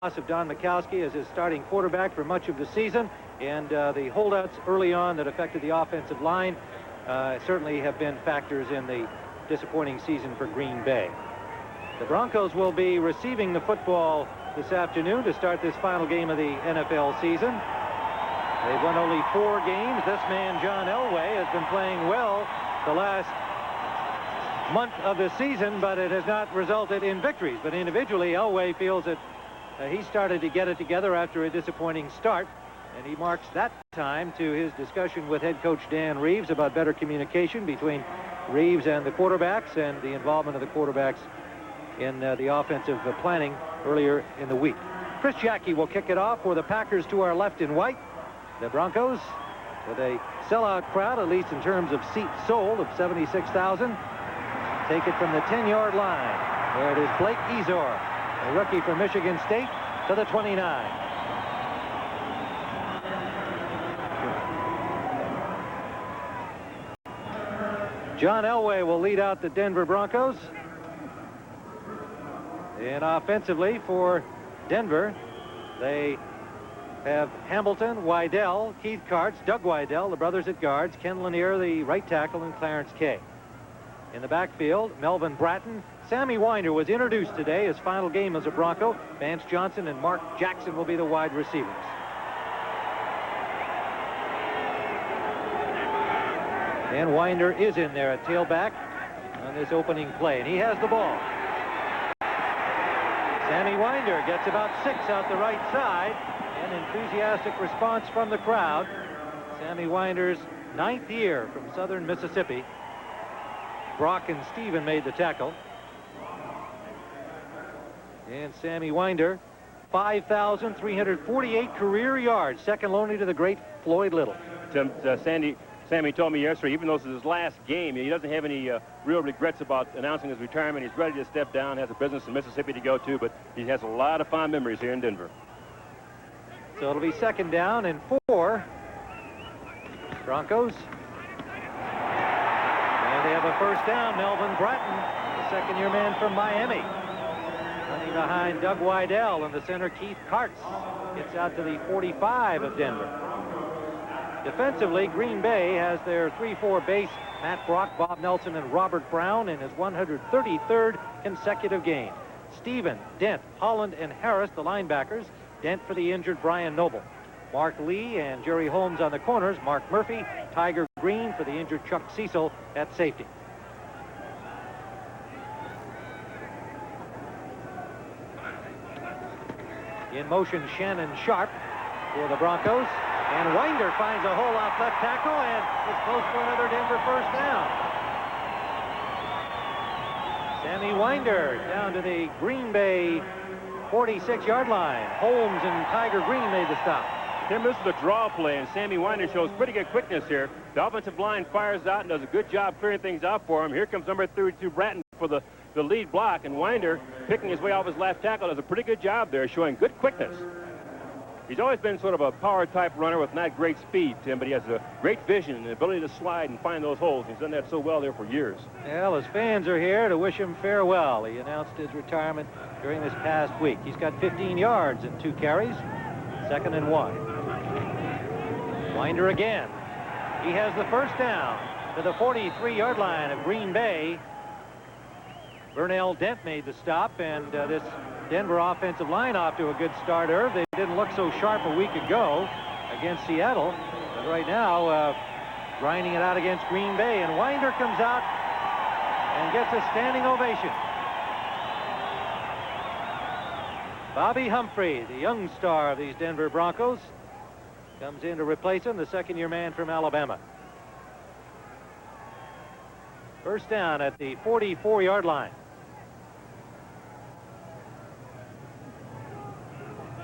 of Don Mikowski as his starting quarterback for much of the season, and the holdouts early on that affected the offensive line certainly have been factors in the disappointing season for Green Bay. The Broncos will be receiving the football this afternoon to start this final game of the NFL season. They've won only 4 games. This man, John Elway, has been playing well the last month of the season, but it has not resulted in victories. But individually, Elway feels that he started to get it together after a disappointing start, and he marks that time to his discussion with head coach Dan Reeves about better communication between Reeves and the quarterbacks and the involvement of the quarterbacks in the offensive planning earlier in the week. Chris Jackie will kick it off for the Packers to our left in white. The Broncos, with a sellout crowd, at least in terms of seats sold, of 76,000, take it from the 10-yard line. There it is, Blake Ezor, a rookie from Michigan State, to the 29. John Elway will lead out the Denver Broncos. And offensively for Denver, they have Hamilton, Wydell, Keith Karts, Doug Wydell, the brothers at guards, Ken Lanier, the right tackle, and Clarence Kay. In the backfield, Melvin Bratton. Sammy Winder was introduced today, his final game as a Bronco. Vance Johnson and Mark Jackson will be the wide receivers. And Winder is in there at tailback on this opening play, and he has the ball. Sammy Winder gets about 6 out the right side. An enthusiastic response from the crowd. Sammy Winder's 9th year from southern Mississippi. Brock and Steven made the tackle. And Sammy Winder, 5,348 career yards, second only to the great Floyd Little. Sammy told me yesterday, even though this is his last game, he doesn't have any real regrets about announcing his retirement. He's ready to step down, has a business in Mississippi to go to, but he has a lot of fond memories here in Denver. So it'll be 2nd down and 4. Broncos. And they have a 1st down. Melvin Bratton, the second-year man from Miami. Running behind Doug Wydell in the center, Keith Karts. Gets out to the 45 of Denver. Defensively, Green Bay has their 3-4 base, Matt Brock, Bob Nelson, and Robert Brown in his 133rd consecutive game. Steven, Dent, Holland, and Harris, the linebackers. Dent for the injured Brian Noble. Mark Lee and Jerry Holmes on the corners. Mark Murphy, Tiger Green for the injured Chuck Cecil at safety. In motion, Shannon Sharp for the Broncos. And Winder finds a hole off left tackle and is close for another Denver 1st down. Sammy Winder down to the Green Bay 46-yard line. Holmes and Tiger Green made the stop. Tim, this is a draw play, and Sammy Winder shows pretty good quickness here. The offensive line fires out and does a good job clearing things out for him. Here comes number 32, Bratton, for the lead block, and Winder, picking his way off his left tackle, does a pretty good job there, showing good quickness. He's always been sort of a power-type runner with not great speed, Tim, but he has a great vision and the ability to slide and find those holes. He's done that so well there for years. Well, his fans are here to wish him farewell. He announced his retirement during this past week. He's got 15 yards and 2 carries. 2nd and 1. Winder again. He has the 1st down to the 43-yard line of Green Bay. Vernell Dent made the stop, and this Denver offensive line off to a good start, Irv. They didn't look so sharp a week ago against Seattle, but right now grinding it out against Green Bay. And Winder comes out and gets a standing ovation. Bobby Humphrey, the young star of these Denver Broncos, comes in to replace him, the 2nd-year man from Alabama. 1st down at the 44-yard line.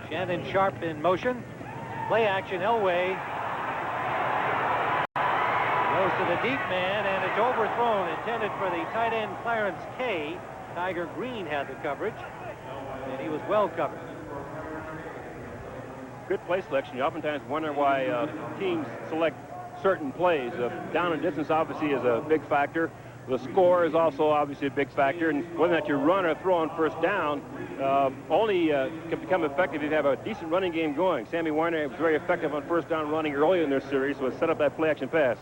Shannon Sharp in motion. Play action, Elway goes to the deep man, and it's overthrown, intended for the tight end Clarence Kay. Tiger Green had the coverage, and he was well covered. Good play selection. You oftentimes wonder why teams select certain plays. Down and distance obviously is a big factor. The score is also obviously a big factor, and whether or not you run or throw on first down only can become effective if you have a decent running game going. Sammy Weiner was very effective on first down running earlier in their series, so it set up that play-action pass.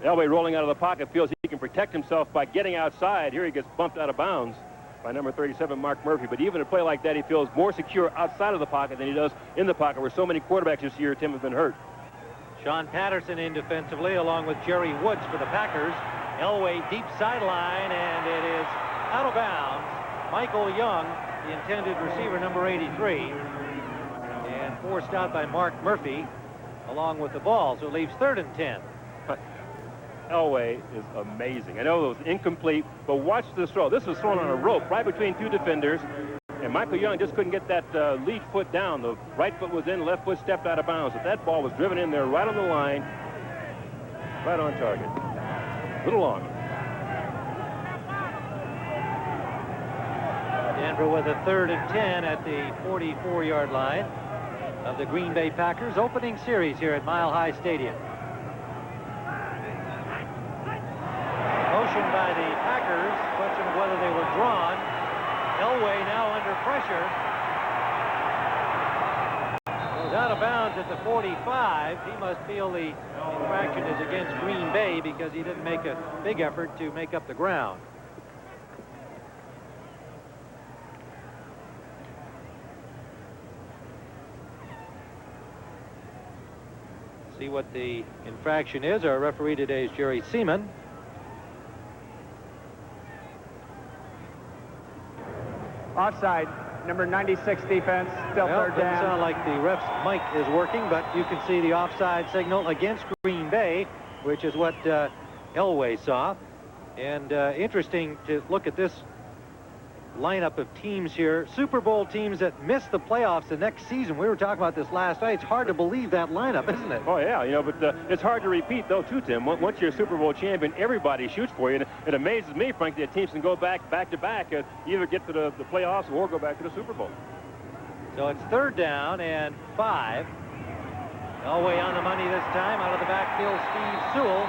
Elway rolling out of the pocket feels he can protect himself by getting outside. Here he gets bumped out of bounds by number 37, Mark Murphy. But even a play like that, he feels more secure outside of the pocket than he does in the pocket, where so many quarterbacks this year, Tim, have been hurt. Sean Patterson in defensively, along with Jerry Woods for the Packers. Elway deep sideline, and it is out of bounds. Michael Young, the intended receiver, number 83, and forced out by Mark Murphy, along with the ball, so it leaves 3rd and 10. Elway is amazing. I know it was incomplete, but watch this throw. This was thrown on a rope right between two defenders, and Michael Young just couldn't get that lead foot down. The right foot was in, left foot stepped out of bounds. But that ball was driven in there right on the line, right on target. A little long. Denver with a 3rd and 10 at the 44-yard line of the Green Bay Packers opening series here at Mile High Stadium. Motion by the Packers, question of whether they were drawn. Elway now under pressure. Goes out of bounds at the 45. He must feel the infraction is against Green Bay because he didn't make a big effort to make up the ground. See what the infraction is. Our referee today is Jerry Seaman. Offside, number 96 defense, still Well, 3rd doesn't down. sound like the ref's mic is working, but you can see the offside signal against Green Bay, which is what Elway saw. And interesting to look at this lineup of teams here. Super Bowl teams that miss the playoffs the next season. We were talking about this last night. It's hard to believe that lineup, isn't it? Oh, yeah, you know, but it's hard to repeat, though, too, Tim. Once you're a Super Bowl champion, everybody shoots for you. And it amazes me, frankly, that teams can go back to back, either get to the playoffs or go back to the Super Bowl. So it's 3rd down and 5. Elway on the money this time. Out of the backfield, Steve Sewell.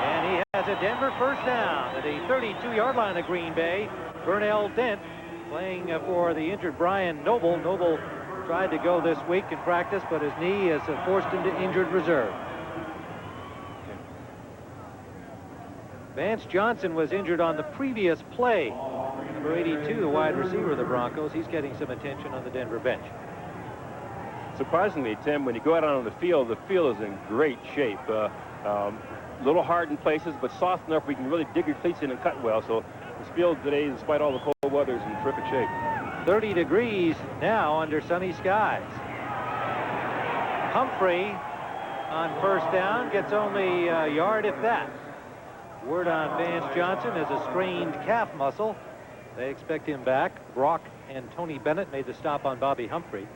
And he has a Denver 1st down at the 32-yard line of Green Bay. Vernell Dent playing for the injured Brian Noble. Noble tried to go this week in practice, but his knee has forced him to injured reserve. Vance Johnson was injured on the previous play. Number 82, the wide receiver of the Broncos. He's getting some attention on the Denver bench. Surprisingly, Tim, when you go out on the field is in great shape. A little hard in places, but soft enough where you can really dig your cleats in and cut well. So this field today, despite all the cold weather, is in terrific shape. 30 degrees now under sunny skies. Humphrey on 1st down gets only a yard, if that. Word on Vance Johnson is a strained calf muscle. They expect him back. Brock and Tony Bennett made the stop on Bobby Humphrey.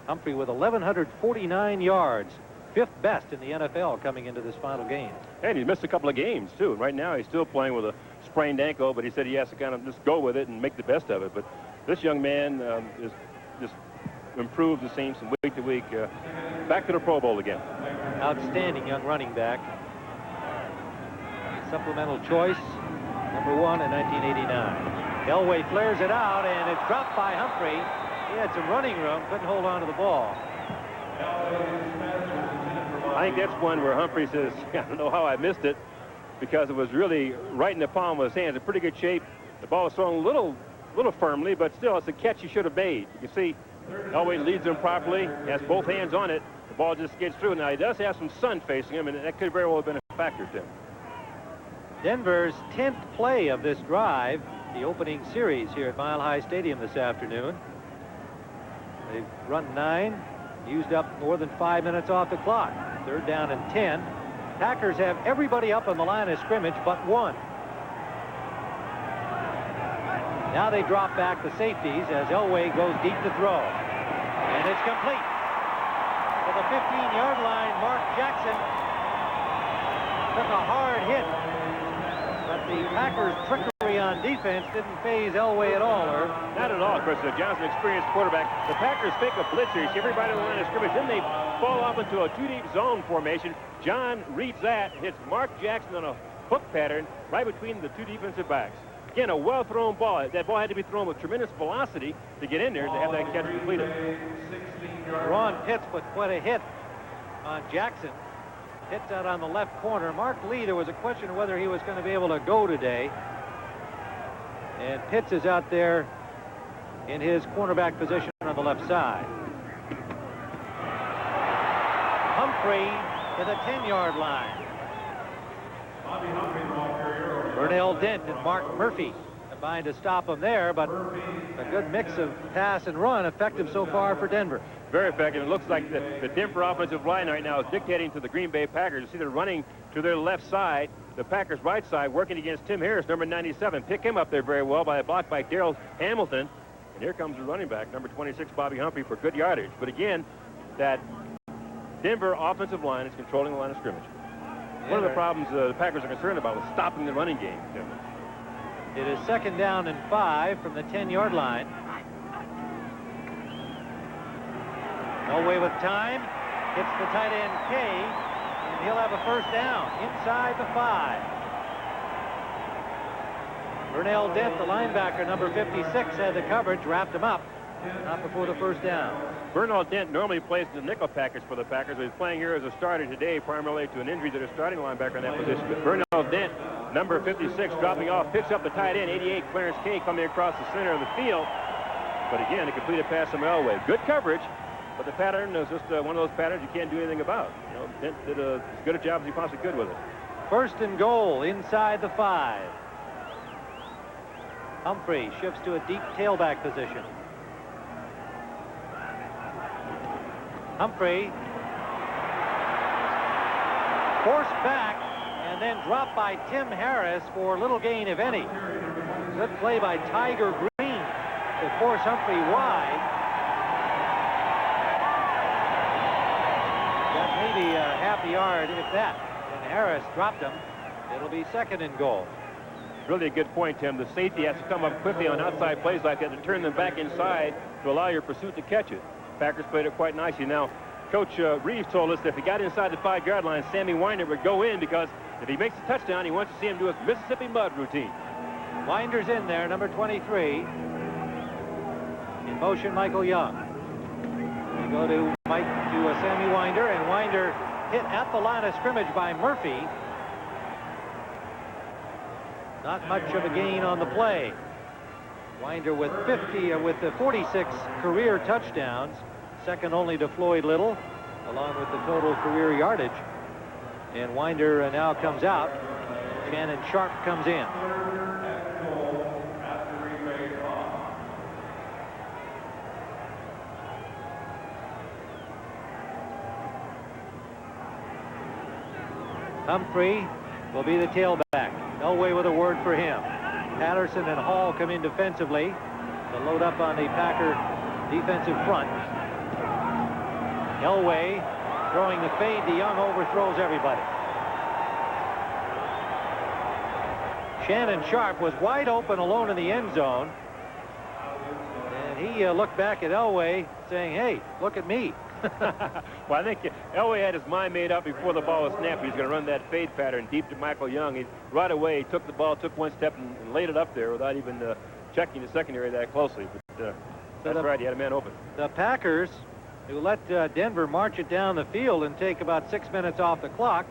Humphrey with 1,149 yards. 5th best in the NFL coming into this final game. And he's missed a couple of games, too. Right now, he's still playing with a sprained ankle, but he said he has to kind of just go with it and make the best of it. But this young man is just improved, it seems, from week to week. Back to the Pro Bowl again. Outstanding young running back. Supplemental choice, number 1 in 1989. Elway flares it out, and it's dropped by Humphrey. He had some running room, couldn't hold on to the ball. I think that's one where Humphrey says, I don't know how I missed it, because it was really right in the palm of his hands. In pretty good shape. The ball was thrown a little firmly, but still, it's a catch he should have made. You can see Elway leads him properly, has both hands on it. The ball just skids through. Now, he does have some sun facing him, and that could very well have been a factor to him. Denver's 10th play of this drive, the opening series here at Mile High Stadium this afternoon. They've run 9, used up more than 5 minutes off the clock. 3rd down and 10. Packers have everybody up on the line of scrimmage but one. Now they drop back the safeties as Elway goes deep to throw. And it's complete. To the 15-yard line, Mark Jackson took a hard hit. But the Packers' trickery on defense didn't faze Elway at all, or not at all. Of course, Johnson, experienced quarterback. The Packers fake a blitz here. You see everybody on the line of scrimmage. Then they fall off into a two-deep zone formation. John reads that, hits Mark Jackson on a hook pattern right between the two defensive backs. Again, a well-thrown ball. That ball had to be thrown with tremendous velocity to get in there to have that catch completed. Ron Pitts put quite a hit on Jackson. Hits out on the left corner. Mark Lee, there was a question of whether he was going to be able to go today. And Pitts is out there in his cornerback position on the left side. Humphrey to the 10-yard line. Burnell Dent and Mark Murphy combined to stop him there, but a good mix of pass and run, effective so far for Denver. Very effective. It looks like the Denver offensive line right now is dictating to the Green Bay Packers. You see they're running to their left side, the Packers' right side, working against Tim Harris, number 97. Pick him up there very well by a block by Darrell Hamilton. And here comes the running back, number 26, Bobby Humphrey, for good yardage. But again, that Denver offensive line is controlling the line of scrimmage. One of the problems the Packers are concerned about was stopping the running game. It is 2nd down and 5 from the 10-yard line. Elway with time, hits the tight end K, and he'll have a first down inside the 5. Burnell Dent, the linebacker, number 56, had the coverage, wrapped him up, not before the first down. Burnell Dent normally plays the nickel package for the Packers, but he's playing here as a starter today, primarily to an injury to their starting linebacker in that position. But Burnell Dent, number 56, dropping off, picks up the tight end, 88, Clarence K, coming across the center of the field. But again, a completed pass from Elway. Good coverage, but the pattern is just one of those patterns you can't do anything about. You know, Dent did as good a job as he possibly could with it. 1st and goal inside the 5. Humphrey shifts to a deep tailback position. Humphrey forced back and then dropped by Tim Harris for little gain, if any. Good play by Tiger Green to force Humphrey wide. Got maybe a half a yard, if that. And Harris dropped him. It'll be 2nd and goal. Really a good point, Tim. The safety has to come up quickly on outside plays like that to turn them back inside to allow your pursuit to catch it. Packers played it quite nicely. Now, Coach Reeves told us that if he got inside the 5-yard line, Sammy Winder would go in, because if he makes a touchdown, he wants to see him do his Mississippi Mud routine. Winder's in there, number 23. In motion, Michael Young. They go to Sammy Winder, and Winder hit at the line of scrimmage by Murphy. Not much of a gain on the play. Winder with 46 career touchdowns, second only to Floyd Little, along with the total career yardage. And Winder now comes out. Shannon Sharp comes in. Humphrey will be the tailback. Elway with a word for him. Patterson and Hall come in defensively to load up on the Packer defensive front. Elway throwing the fade to Young, overthrows everybody. Shannon Sharp was wide open alone in the end zone. And he looked back at Elway saying, hey, look at me. Well, I think Elway had his mind made up before the ball was snapped. He's going to run that fade pattern deep to Michael Young. He right away took the ball, took one step, and laid it up there without even checking the secondary that closely. But that's right, he had a man open. The Packers, who let Denver march it down the field and take about 6 minutes off the clock,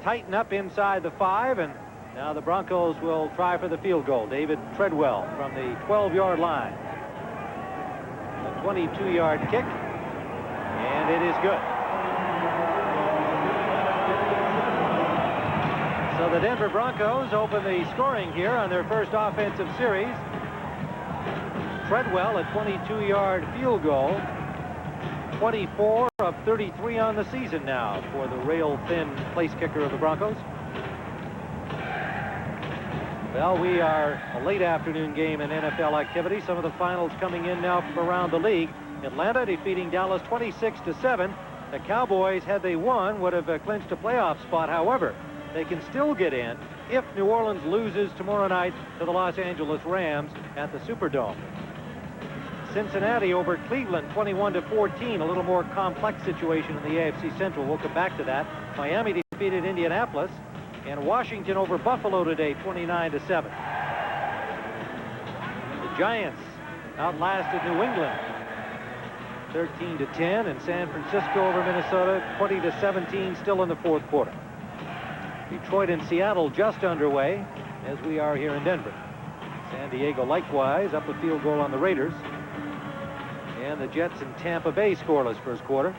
tighten up inside the 5, and now the Broncos will try for the field goal. David Treadwell from the 12-yard line. A 22-yard kick. And it is good. So the Denver Broncos open the scoring here on their first offensive series. Treadwell, a 22-yard field goal. 24 of 33 on the season now for the rail-thin place kicker of the Broncos. Well, we are a late afternoon game in NFL activity. Some of the finals coming in now from around the league. Atlanta defeating Dallas 26-7. The Cowboys, had they won, would have clinched a playoff spot. However, they can still get in if New Orleans loses tomorrow night to the Los Angeles Rams at the Superdome. Cincinnati over Cleveland, 21-14. A little more complex situation in the AFC Central. We'll come back to that. Miami defeated Indianapolis, and Washington over Buffalo today, 29-7. The Giants outlasted New England, 13-10, and San Francisco over Minnesota, 20-17, still in the fourth quarter. Detroit and Seattle just underway, as we are here in Denver. San Diego likewise up a field goal on the Raiders. And the Jets and Tampa Bay scoreless first quarter.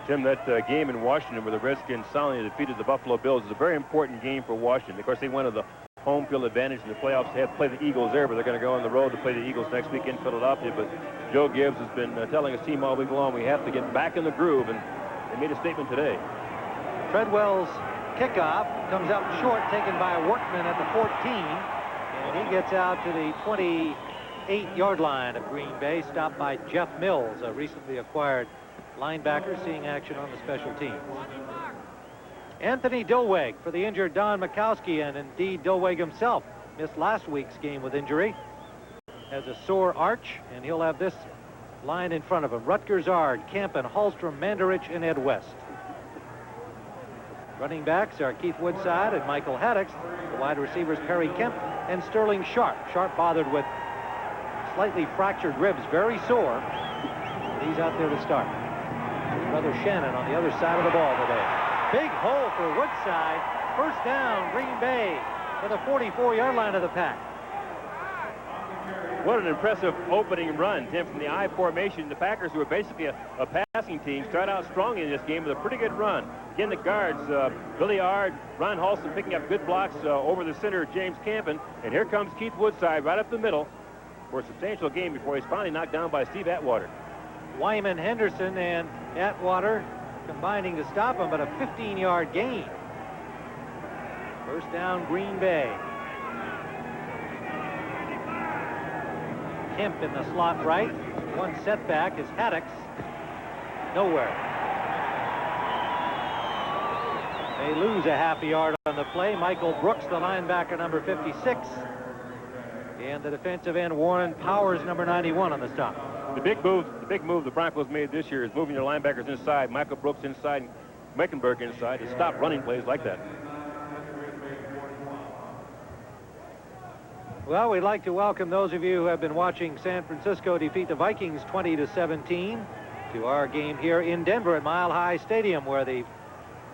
Tim, that game in Washington where the Redskins soundly defeated the Buffalo Bills is a very important game for Washington. Of course, they wanted the home field advantage in the playoffs. They have to play the Eagles there, but they're going to go on the road to play the Eagles next week in Philadelphia. But Joe Gibbs has been telling his team all week long, we have to get back in the groove, and they made a statement today. Treadwell's kickoff comes out short, taken by Workman at the 14, and he gets out to the 28-yard line of Green Bay, stopped by Jeff Mills, a recently acquired linebacker seeing action on the special teams. Anthony Dilweg for the injured Don Mikowski, and indeed Dilweg himself missed last week's game with injury. Has a sore arch, and he'll have this line in front of him: Rutgers Ard, Kempen, Hallstrom, Mandarich, and Ed West. Running backs are Keith Woodside and Michael Haddix. The wide receivers Perry Kemp and Sterling Sharp. Sharp bothered with slightly fractured ribs, very sore. But he's out there to start. His brother Shannon on the other side of the ball today. Big hole for Woodside. First down, Green Bay to the 44-yard line of the pack. What an impressive opening run, Tim, from the I formation. The Packers, who are basically a passing team, start out strong in this game with a pretty good run. Again, the guards, Billy Ard, Ron Halston picking up good blocks over the center, James Campen. And here comes Keith Woodside right up the middle for a substantial game before he's finally knocked down by Steve Atwater. Wyman, Henderson, and Atwater combining to stop him, but a 15-yard gain. First down, Green Bay. Kemp in the slot right. One setback is Haddix. Nowhere. They lose a half a yard on the play. Michael Brooks, the linebacker, number 56. And the defensive end, Warren Powers, number 91 on the stop. The big move the Broncos made this year is moving their linebackers inside, Michael Brooks inside, and Mecklenburg inside, to stop running plays like that. Well, we'd like to welcome those of you who have been watching San Francisco defeat the Vikings 20-17 to our game here in Denver at Mile High Stadium, where the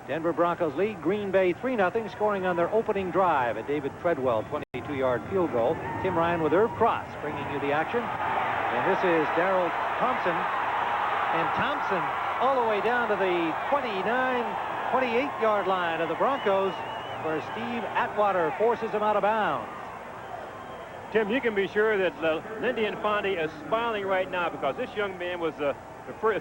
Denver Broncos lead Green Bay 3-0, scoring on their opening drive. A David Treadwell 22-yard field goal. Tim Ryan with Herb Cross bringing you the action. And this is Darrell Thompson. And Thompson all the way down to the 28-yard line of the Broncos, where Steve Atwater forces him out of bounds. Tim, you can be sure that Lindy Infante is smiling right now, because this young man was the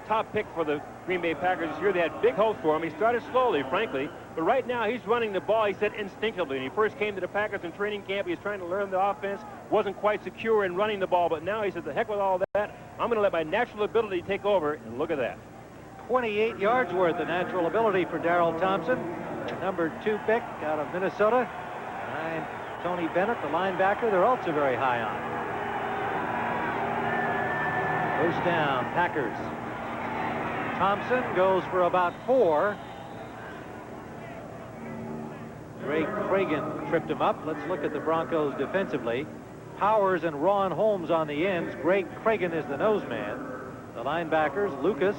top pick for the Green Bay Packers this year. They had big hopes for him. He started slowly, frankly, but right now he's running the ball, he said, instinctively. When he first came to the Packers in training camp, he was trying to learn the offense, wasn't quite secure in running the ball, but now he said, the heck with all that, I'm going to let my natural ability take over, and look at that. 28 yards worth of natural ability for Darrell Thompson, the number 2 pick out of Minnesota. And Tony Bennett, the linebacker, they're also very high on. First down, Packers. Thompson goes for about 4. Greg Cragen tripped him up. Let's look at the Broncos defensively. Powers and Ron Holmes on the ends. Greg Cragen is the nose man. The linebackers, Lucas,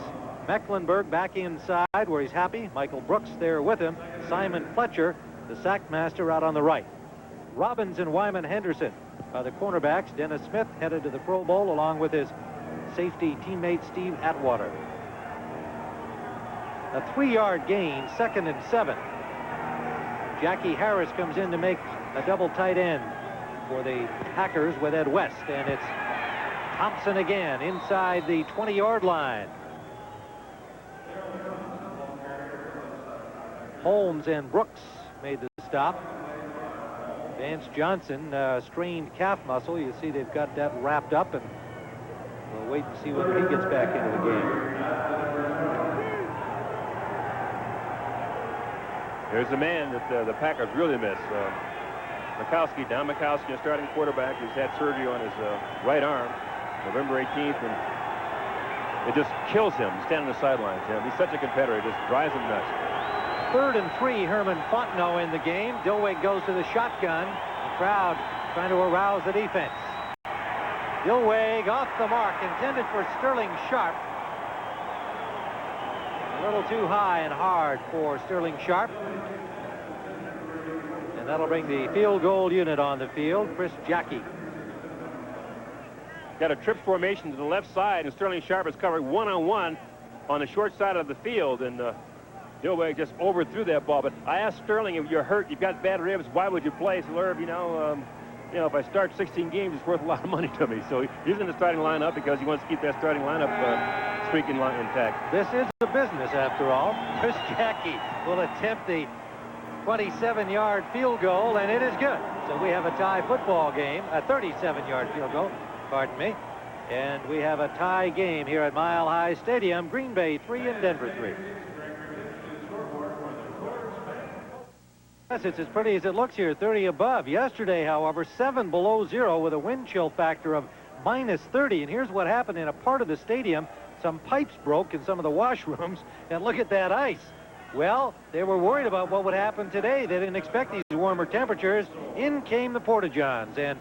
Mecklenburg back inside where he's happy. Michael Brooks there with him. Simon Fletcher, the sack master, out on the right. Robbins and Wyman Henderson are the cornerbacks. Dennis Smith headed to the Pro Bowl along with his safety teammate Steve Atwater. A 3-yard gain, 2nd and 7. Jackie Harris comes in to make a double tight end for the Packers with Ed West, and it's Thompson again inside the 20-yard line. Holmes and Brooks made the stop. Vance Johnson, strained calf muscle. You see they've got that wrapped up, and we'll wait and see whether he gets back into the game. There's the man that the Packers really miss. Mikowski, Don Mikowski, a starting quarterback, who's had surgery on his right arm, November 18th, and it just kills him to stand on the sidelines. He's such a competitor, it just drives him nuts. 3rd and 3, Herman Fontenot in the game. Dilweg goes to the shotgun. The crowd trying to arouse the defense. Dilweg off the mark, intended for Sterling Sharp. A little too high and hard for Sterling Sharp. And that'll bring the field goal unit on the field, Chris Jackie. Got a trips formation to the left side, and Sterling Sharp is covered one-on-one on the short side of the field, and Dilweg just overthrew that ball. But I asked Sterling, if you're hurt, you've got bad ribs, why would you play? He said, Irv, if I start 16 games, it's worth a lot of money to me. So he's in the starting lineup because he wants to keep that starting lineup streak intact. This is a business, after all. Chris Jackie will attempt the 27-yard field goal, and it is good. So we have a tie football game, a 37-yard field goal, pardon me. And we have a tie game here at Mile High Stadium. Green Bay 3 and Denver 3. Yes, it's as pretty as it looks here, 30 above. Yesterday, however, 7 below zero with a wind chill factor of -30. And here's what happened in a part of the stadium. Some pipes broke in some of the washrooms, and look at that ice. Well, they were worried about what would happen today. They didn't expect these warmer temperatures. In came the Porta-Johns, and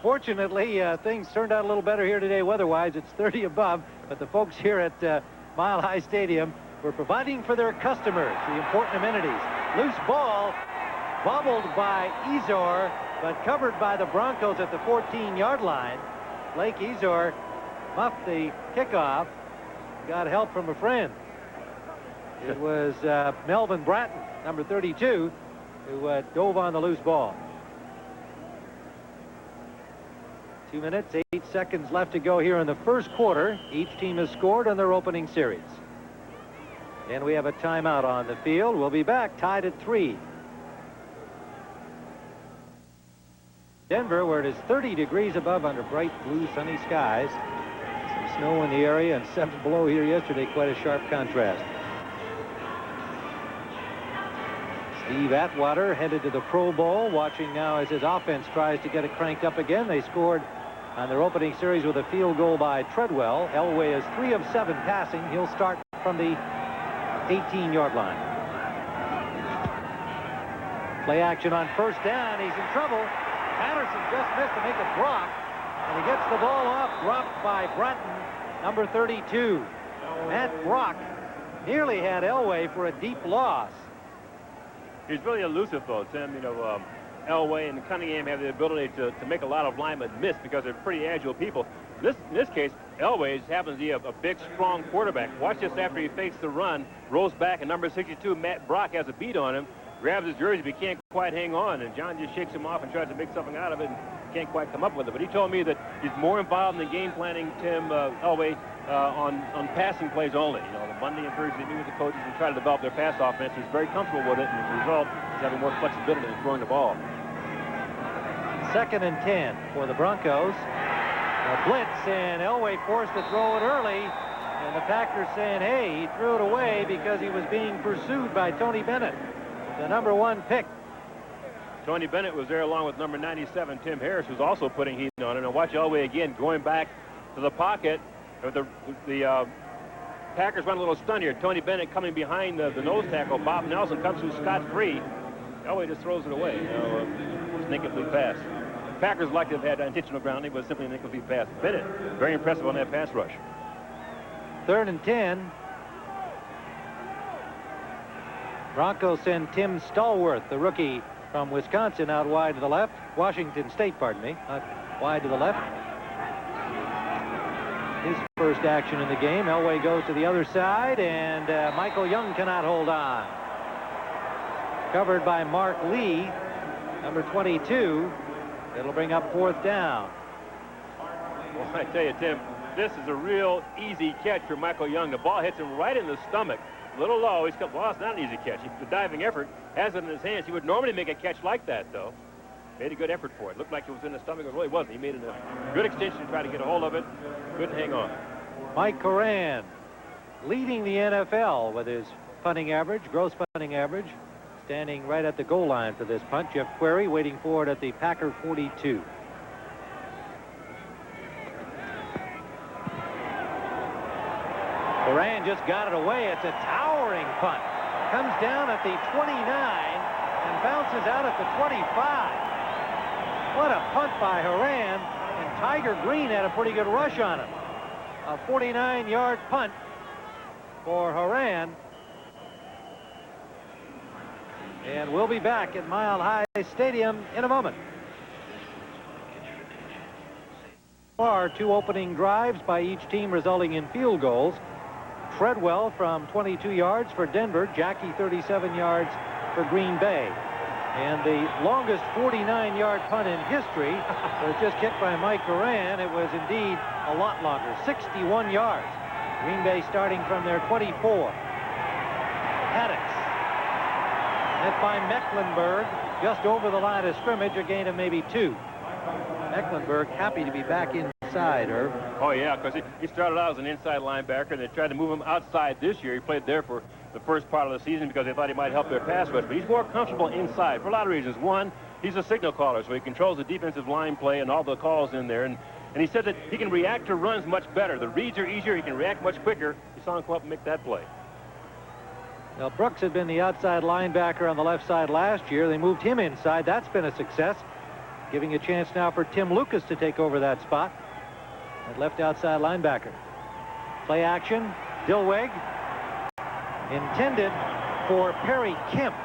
fortunately, things turned out a little better here today weather-wise. It's 30 above, but the folks here at Mile High Stadium were providing for their customers the important amenities. Loose ball, bobbled by Ezor, but covered by the Broncos at the 14-yard line. Blake Ezor muffed the kickoff, got help from a friend. It was Melvin Bratton, number 32, who dove on the loose ball. 2 minutes, 8 seconds left to go here in the first quarter. Each team has scored on their opening series. And we have a timeout on the field. We'll be back tied at 3. Denver, where it is 30 degrees above under bright blue sunny skies. Some snow in the area and 7 below here yesterday. Quite a sharp contrast. Steve Atwater headed to the Pro Bowl, watching now as his offense tries to get it cranked up again. They scored on their opening series with a field goal by Treadwell. Elway is 3 of 7 passing. He'll start from the 18-yard line. Play action on first down. He's in trouble. Patterson just missed to make a block, and he gets the ball off, dropped by Bratton, number 32. Matt Brock nearly had Elway for a deep loss. He's really elusive, though, Tim. Elway and Cunningham have the ability to make a lot of linemen miss because they're pretty agile people. In this case, Elway happens to be a big, strong quarterback. Watch this after he fakes the run, rolls back, and number 62, Matt Brock, has a beat on him, grabs his jersey, but he can't quite hang on, and John just shakes him off and tries to make something out of it and can't quite come up with it. But he told me that he's more involved in the game planning, Tim, Elway, on passing plays only. The Monday and Thursday meet with the coaches and try to develop their pass offense. He's very comfortable with it, and as a result, he's having more flexibility in throwing the ball. 2nd and 10 for the Broncos. A blitz, and Elway forced to throw it early, and the Packers saying, hey, he threw it away because he was being pursued by Tony Bennett, the number 1 pick. Tony Bennett was there along with number 97, Tim Harris, who's also putting heat on it. And watch Elway again going back to the pocket. The Packers run a little stun here. Tony Bennett coming behind the nose tackle. Bob Nelson comes through scot-free. Elway just throws it away. It's an incomplete pass. Packers like to have had intentional grounding, but simply an incomplete pass. Bennett, very impressive on that pass rush. 3rd and 10. Broncos send Tim Stallworth, the rookie from Wisconsin, out wide to the left. Washington State, pardon me, not wide to the left. His first action in the game. Elway goes to the other side, and Michael Young cannot hold on. Covered by Mark Lee, number 22. It'll bring up 4th down. Well, I tell you, Tim, this is a real easy catch for Michael Young. The ball hits him right in the stomach. A little low. Well, it's not an easy catch. The diving effort has it in his hands. He would normally make a catch like that, though. Made a good effort for it. Looked like it was in the stomach, but it really wasn't. He made a good extension to try to get a hold of it. Couldn't hang on. Mike Coran leading the NFL with his punting average, gross punting average. standing right at the goal line for this punt. Jeff Query waiting for it at the Packer 42. Horan just got it away. It's a towering punt. Comes down at the 29 and bounces out at the 25. What a punt by Horan, and Tiger Green had a pretty good rush on him. A 49-yard punt for Horan. And we'll be back at Mile High Stadium in a moment. Two opening drives by each team resulting in field goals. Treadwell from 22 yards for Denver, Jackie 37 yards for Green Bay. And the longest 49-yard punt in history was just kicked by Mike Horan. It was indeed a lot longer, 61 yards. Green Bay starting from their 24. Haddix. Met by Mecklenburg just over the line of scrimmage, a gain of maybe 2. Mecklenburg happy to be back inside, Herb. Oh, yeah, because he started out as an inside linebacker, and they tried to move him outside this year. He played there for the first part of the season because they thought he might help their pass rush, but he's more comfortable inside for a lot of reasons. One, he's a signal caller, so he controls the defensive line play and all the calls in there, and he said that he can react to runs much better. The reads are easier. He can react much quicker. You saw him come up and make that play. Now, Brooks had been the outside linebacker on the left side last year. They moved him inside. That's been a success, giving a chance now for Tim Lucas to take over that spot at left outside linebacker. Play action. Dilweg intended for Perry Kemp,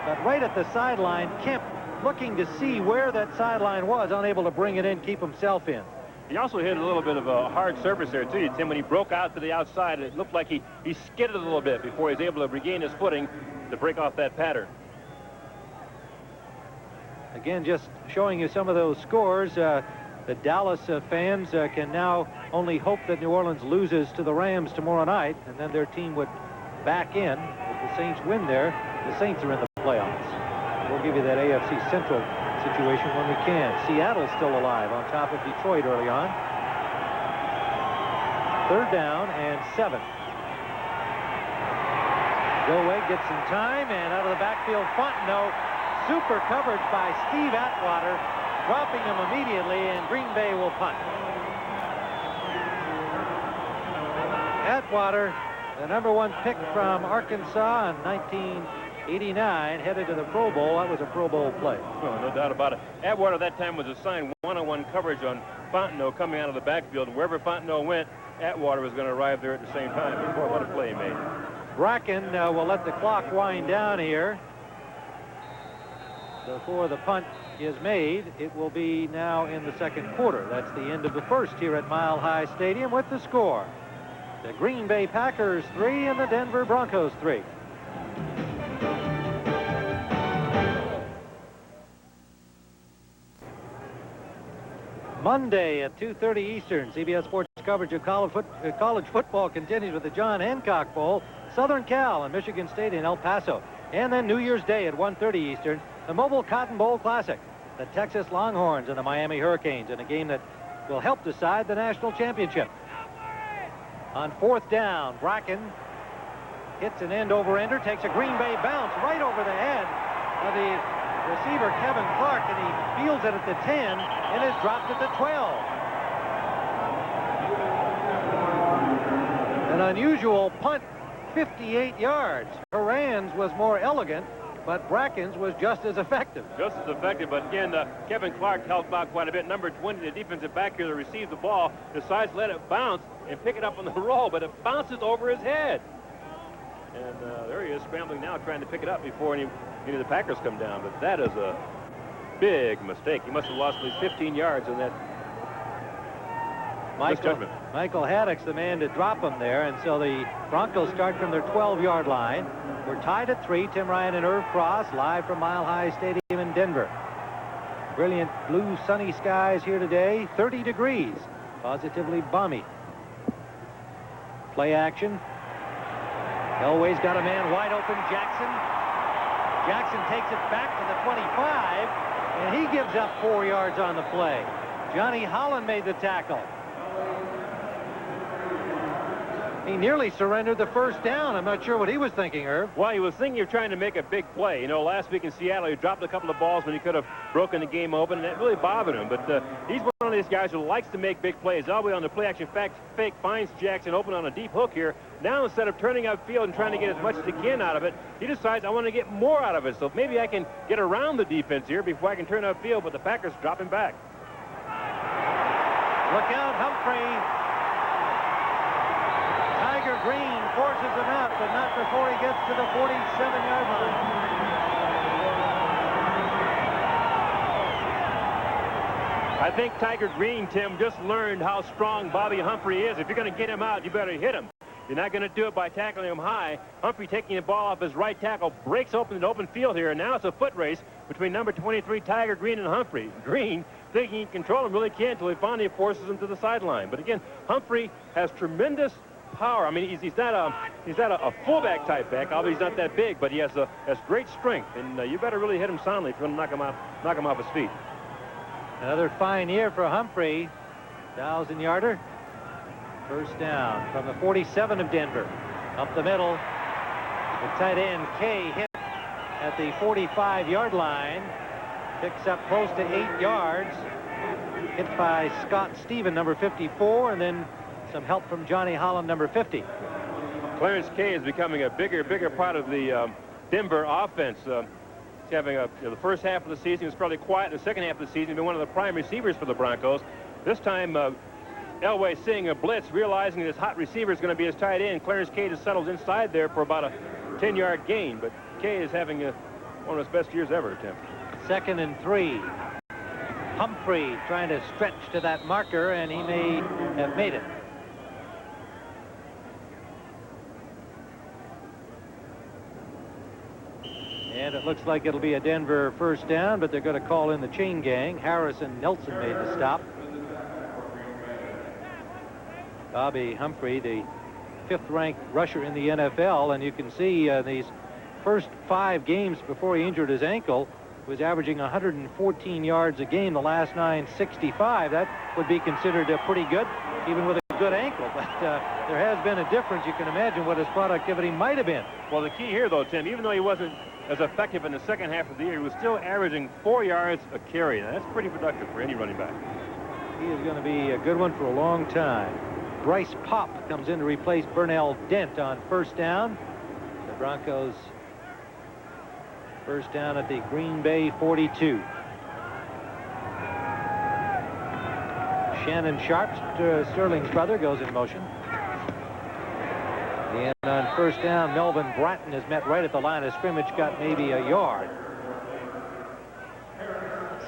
but right at the sideline, Kemp looking to see where that sideline was, unable to bring it in, keep himself in. He also hit a little bit of a hard surface there, too, Tim. When he broke out to the outside, it looked like he skidded a little bit before he was able to regain his footing to break off that pattern. Again, just showing you some of those scores. The Dallas fans can now only hope that New Orleans loses to the Rams tomorrow night, and then their team would back in. If the Saints win there, the Saints are in the playoffs. We'll give you that AFC Central situation when we can. Seattle's still alive on top of Detroit early on. 3rd down and 7. Dilweg gets some time, and out of the backfield, Fontenot, super coverage by Steve Atwater, dropping him immediately, and Green Bay will punt. Atwater, the #1 pick from Arkansas in 1989, headed to the Pro Bowl. That was a Pro Bowl play. Oh, no doubt about it. Atwater at that time was assigned one-on-one coverage on Fontenot coming out of the backfield. And wherever Fontenot went, Atwater was going to arrive there at the same time. What a play he made. Bracken will let the clock wind down here before the punt is made. It will be now in the 2nd quarter. That's the end of the 1st here at Mile High Stadium with the score. The Green Bay Packers 3 and the Denver Broncos 3. Monday at 2:30 Eastern, CBS Sports coverage of college football continues with the John Hancock Bowl, Southern Cal and Michigan State in El Paso. And then New Year's Day at 1:30 Eastern, the Mobile Cotton Bowl Classic, the Texas Longhorns and the Miami Hurricanes in a game that will help decide the national championship. On 4th down, Bracken hits an end-over-ender, takes a Green Bay bounce right over the head of the receiver Kevin Clark, and he fields it at the 10 and is dropped at the 12. An unusual punt, 58 yards. Horan's was more elegant, but Bracken's was just as effective. Just as effective, but again, Kevin Clark helped out quite a bit. Number 20, the defensive back here that received the ball, decides to let it bounce and pick it up on the roll, but it bounces over his head. And there he is scrambling now, trying to pick it up before any of the Packers come down. But that is a big mistake. He must have lost at least 15 yards in that misjudgment. Michael Haddix, the man to drop him there, and so the Broncos start from their 12-yard line. We're tied at 3. Tim Ryan and Irv Cross live from Mile High Stadium in Denver. Brilliant blue sunny skies here today, 30 degrees, positively balmy. Play action. Elway's got a man wide open, Jackson. Jackson takes it back to the 25, and he gives up 4 yards on the play. Johnny Holland made the tackle. He nearly surrendered the first down. I'm not sure what he was thinking, Herb. Well, he was thinking of trying to make a big play. You know, last week in Seattle, he dropped a couple of balls when he could have broken the game open, and that really bothered him. But he's one of these guys who likes to make big plays. All the way on the play-action fake, finds Jackson open on a deep hook here. Now, instead of turning upfield and trying to get as much as he can out of it, he decides, I want to get more out of it. So maybe I can get around the defense here before I can turn upfield, but the Packers drop him back. Look out, Humphrey. Tiger Green forces him out, but not before he gets to the 47-yard line. I think Tiger Green, Tim, just learned how strong Bobby Humphrey is. If you're going to get him out, you better hit him. You're not going to do it by tackling him high. Humphrey taking the ball off his right tackle, breaks open the open field here, and now it's a foot race between number 23, Tiger Green, and Humphrey. Green, thinking he can control him, really can't until he finally forces him to the sideline. But again, Humphrey has tremendous power. I mean, he's not a fullback type back, although he's not that big, but he has great strength, and you better really hit him soundly if you want to knock him off his feet. Another fine year for Humphrey. 1,000-yarder. First down from the 47 of Denver. Up the middle. The tight end, Kay, hit at the 45-yard line. Picks up close to 8 yards. Hit by Scott Stephen, number 54, and then some help from Johnny Holland, number 50. Clarence Kay is becoming a bigger part of the Denver offense. He's having the first half of the season, he was fairly quiet. The second half of the season, he's been one of the prime receivers for the Broncos. This time, Elway seeing a blitz, realizing this hot receiver is going to be his tight end. Clarence Kay just settles inside there for about a 10-yard gain. But Kay is having one of his best years ever, Tim. 2nd and 3. Humphrey trying to stretch to that marker, and he may have made it. And it looks like it'll be a Denver first down, but they're going to call in the chain gang. Harris and Nelson made the stop. Bobby Humphrey, the 5th-ranked rusher in the NFL, and you can see these first 5 games before he injured his ankle was averaging 114 yards a game. The last 9, 65. That would be considered pretty good, even with a good ankle. But there has been a difference. You can imagine what his productivity might have been. Well, the key here, though, Tim, even though he wasn't as effective in the second half of the year, he was still averaging 4 yards a carry. Now, that's pretty productive for any running back. He is going to be a good one for a long time. Bryce Pop comes in to replace Burnell Dent on first down. The Broncos first down at the Green Bay 42. Shannon Sharp, Sterling's brother, goes in motion. And on first down, Melvin Bratton is met right at the line of scrimmage, got maybe a yard.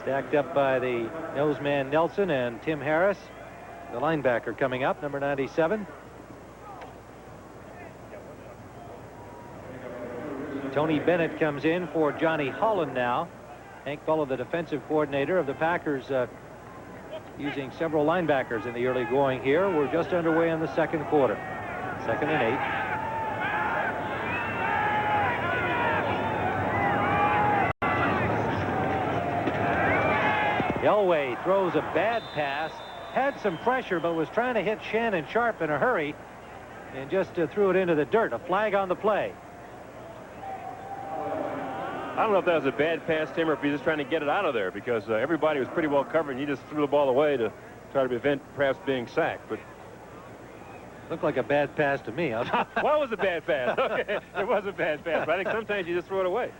Stacked up by the noseman Nelson and Tim Harris. The linebacker coming up, number 97. Tony Bennett comes in for Johnny Holland now. Hank Fuller, the defensive coordinator of the Packers, using several linebackers in the early going here. We're just underway in the second quarter. 2nd and 8. Elway throws a bad pass. Had some pressure, but was trying to hit Shannon Sharp in a hurry and just threw it into the dirt. A flag on the play. I don't know if that was a bad pass, Tim, or if he's just trying to get it out of there, because everybody was pretty well covered, and he just threw the ball away to try to prevent perhaps being sacked. But looked like a bad pass to me. Well, it was a bad pass. Okay, it was a bad pass, but I think sometimes you just throw it away.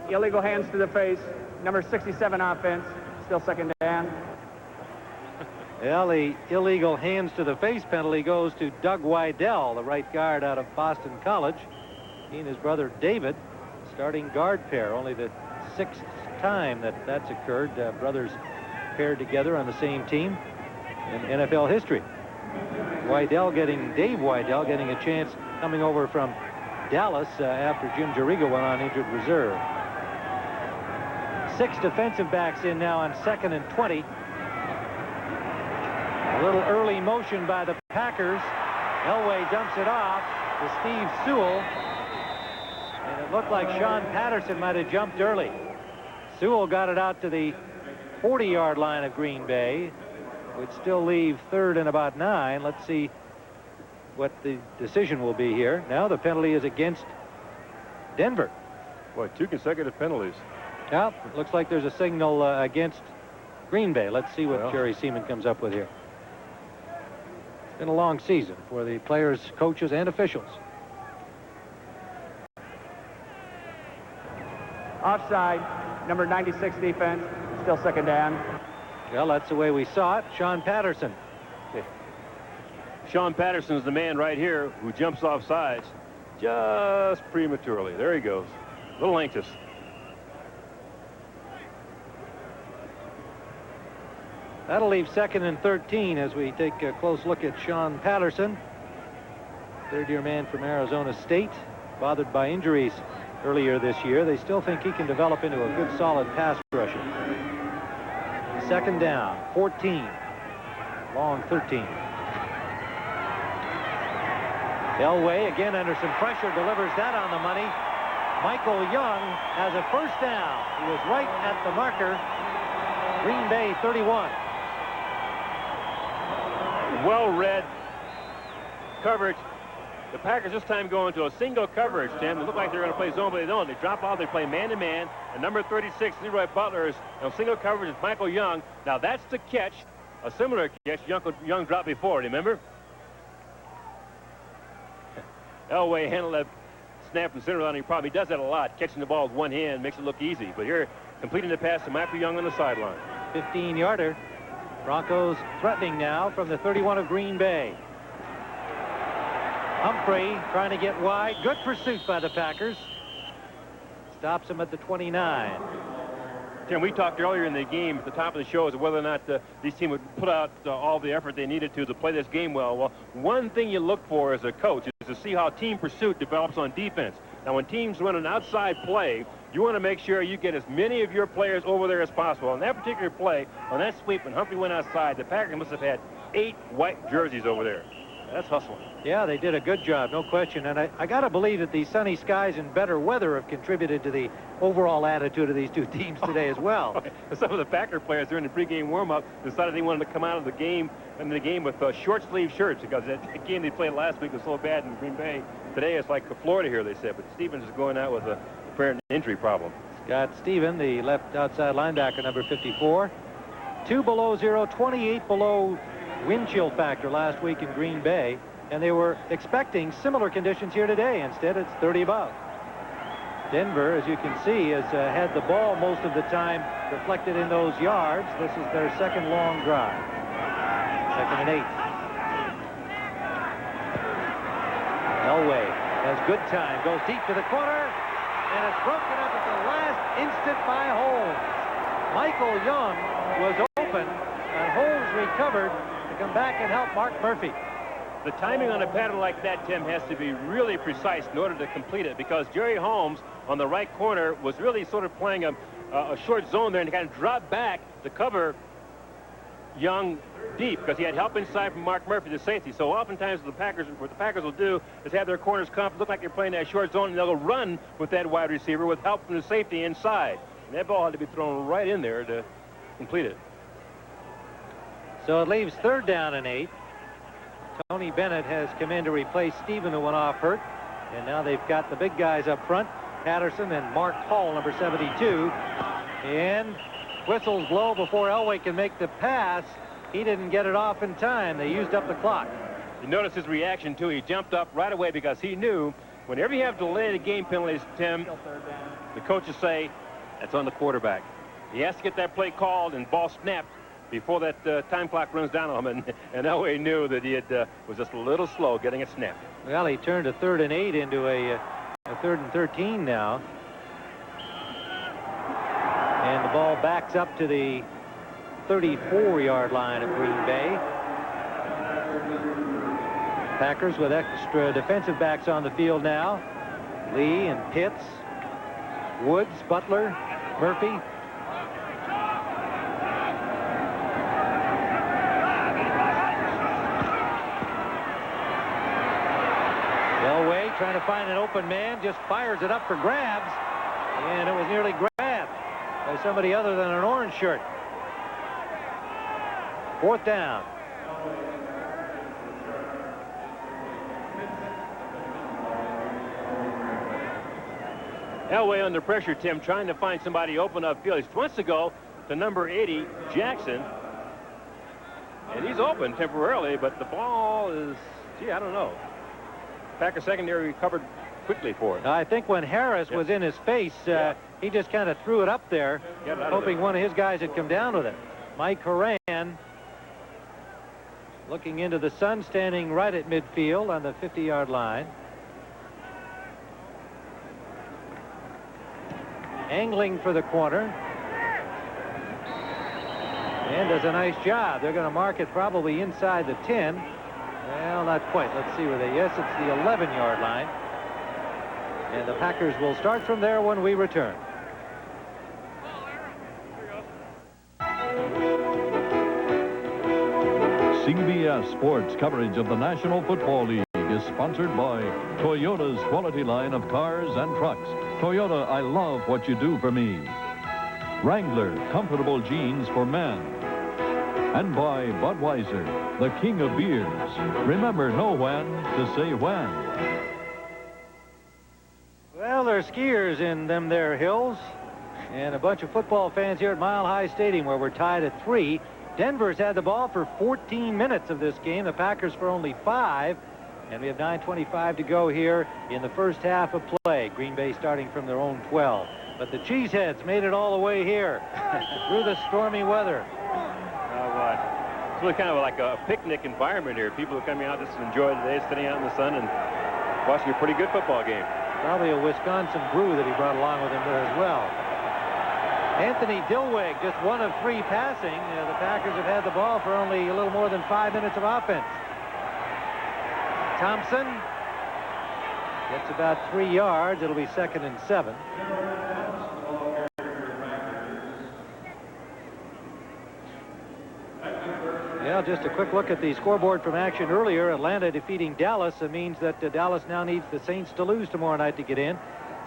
Illegal hands to the face. Number 67 offense. Still 2nd down. Well, the illegal hands to the face penalty goes to Doug Wydell, the right guard out of Boston College. He and his brother David, starting guard pair. Only the 6th time that's occurred. Brothers paired together on the same team in NFL history. Dave Wydell getting a chance coming over from Dallas after Jim Jariga went on injured reserve. 6 defensive backs in now on 2nd and 20. A little early motion by the Packers. Elway dumps it off to Steve Sewell. And it looked like Sean Patterson might have jumped early. Sewell got it out to the 40-yard line of Green Bay, which still leave 3rd and about 9. Let's see what the decision will be here. Now the penalty is against Denver. Boy, 2 consecutive penalties. Well, it looks like there's a signal against Green Bay. Let's see what Jerry Seaman comes up with here. It's been a long season for the players, coaches, and officials. Offside, number 96 defense, still second down. Well, that's the way we saw it. Sean Patterson. Okay. Sean Patterson's the man right here who jumps off sides just prematurely. There he goes. A little anxious. That'll leave 2nd and 13 as we take a close look at Sean Patterson, third-year man from Arizona State, bothered by injuries earlier this year. They still think he can develop into a good, solid pass rusher. 2nd down, 14, long 13. Elway again under some pressure, delivers that on the money. Michael Young has a first down. He was right at the marker. Green Bay 31. Well-read coverage. The Packers this time go into a single coverage, Tim. It looked like they're going to play zone, but they don't. They drop off. They play man-to-man. And number 36, Leroy Butler, is on single coverage with Michael Young. Now, that's the catch, a similar catch Young dropped before, remember? Elway handled that snap from center line. He does that a lot. Catching the ball with one hand makes it look easy. But here, completing the pass to Michael Young on the sideline. 15-yarder. Broncos threatening now from the 31 of Green Bay. Humphrey trying to get wide. Good pursuit by the Packers. Stops him at the 29. Tim, we talked earlier in the game at the top of the show as to whether or not these teams would put out all the effort they needed to play this game well. Well, one thing you look for as a coach is to see how team pursuit develops on defense. Now, when teams run an outside play, you want to make sure you get as many of your players over there as possible. On that particular play, on that sweep, when Humphrey went outside, the Packers must have had 8 white jerseys over there. That's hustling. Yeah, they did a good job, no question. And I got to believe that the sunny skies and better weather have contributed to the overall attitude of these two teams today as well. Some of the Packer players during the pregame warm-up decided they wanted to come out of the game with short-sleeve shirts because that game they played last week was so bad in Green Bay. Today it's like Florida here, they said. But Stevens is going out with a apparent injury problem. Scott Stevens, the left outside linebacker, number 54. 2 below 0, 28 below wind chill factor last week in Green Bay, and they were expecting similar conditions here today. Instead, it's 30 above. Denver, as you can see, has had the ball most of the time reflected in those yards. This is their second long drive. 2nd and 8. Elway has good time, goes deep to the corner, and it's broken up at the last instant by Holmes. Michael Young was open, and Holmes recovered to come back and help Mark Murphy. The timing on a pattern like that, Tim, has to be really precise in order to complete it because Jerry Holmes on the right corner was really sort of playing a short zone there and kind of dropped back to cover Young deep because he had help inside from Mark Murphy, the safety. So oftentimes what the Packers will do is have their corners come up, look like they're playing that short zone, and they'll run with that wide receiver with help from the safety inside. And that ball had to be thrown right in there to complete it. So it leaves 3rd down and 8. Tony Bennett has come in to replace Stephen, who went off hurt. And now they've got the big guys up front, Patterson and Mark Hall, number 72. And whistles blow before Elway can make the pass. He didn't get it off in time. They used up the clock. You notice his reaction, too. He jumped up right away because he knew whenever you have delayed game penalties, Tim, the coaches say, that's on the quarterback. He has to get that play called and ball snapped before that time clock runs down on him, and Elway knew that he was just a little slow getting it snapped. Well, he turned a 3rd and 8 into a 3rd and 13 now. And the ball backs up to the 34-yard line of Green Bay. Packers with extra defensive backs on the field now. Lee and Pitts, Woods, Butler, Murphy. Elway trying to find an open man, just fires it up for grabs, and it was nearly grabbed by somebody other than an orange shirt. 4th down. Elway under pressure, Tim, trying to find somebody open up field. He wants to go to number 80, Jackson. And he's open temporarily, but the ball is, gee, I don't know. Packer secondary recovered quickly for it. I think when Harris was in his face, he just kind of threw it up there, hoping one of his guys had come down with it. Mike Horan looking into the sun, standing right at midfield on the 50-yard line. Angling for the corner. And does a nice job. They're going to mark it probably inside the 10. Well, not quite. Let's see where they... Yes, it's the 11-yard line. And the Packers will start from there when we return. CBS Sports coverage of the National Football League is sponsored by Toyota's quality line of cars and trucks. Toyota, I love what you do for me. Wrangler, comfortable jeans for men. And by Budweiser, the king of beers. Remember, know when to say when. Well, there's skiers in them there hills, and a bunch of football fans here at Mile High Stadium, where we're tied at 3. Denver's had the ball for 14 minutes of this game, the Packers for only 5, and we have 9:25 to go here in the first half of play. Green Bay starting from their own 12. But the Cheeseheads made it all the way here through the stormy weather. It's really kind of like a picnic environment here. People are coming out just to enjoy the day, sitting out in the sun and watching a pretty good football game. Probably a Wisconsin brew that he brought along with him there as well. Anthony Dilweg, just 1 of 3 passing. The Packers have had the ball for only a little more than 5 minutes of offense. Thompson gets about 3 yards. It'll be 2nd and 7. Yeah, just a quick look at the scoreboard from action earlier. Atlanta defeating Dallas. It means that Dallas now needs the Saints to lose tomorrow night to get in.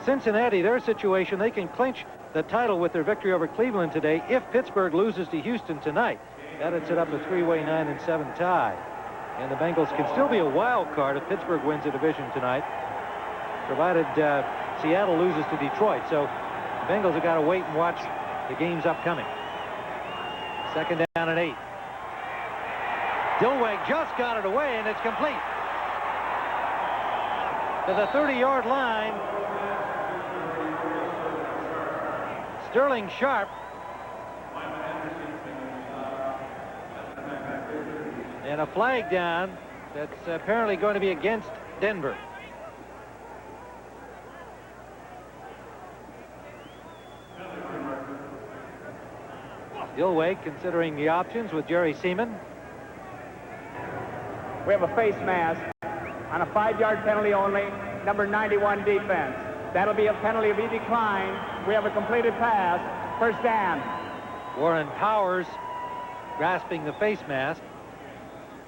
Cincinnati, their situation, they can clinch the title with their victory over Cleveland today if Pittsburgh loses to Houston tonight. That would set up a 3-way 9-7 tie. And the Bengals can still be a wild card if Pittsburgh wins the division tonight, provided Seattle loses to Detroit. So the Bengals have got to wait and watch the games upcoming. 2nd down and 8. Dilweg just got it away, and it's complete to the 30-yard line. Sterling Sharp. And a flag down that's apparently going to be against Denver. Dilweg considering the options with Jerry Seaman. We have a face mask on a 5-yard penalty only, number 91 defense. That'll be a penalty if he declines. We have a completed pass. First down. Warren Powers grasping the face mask.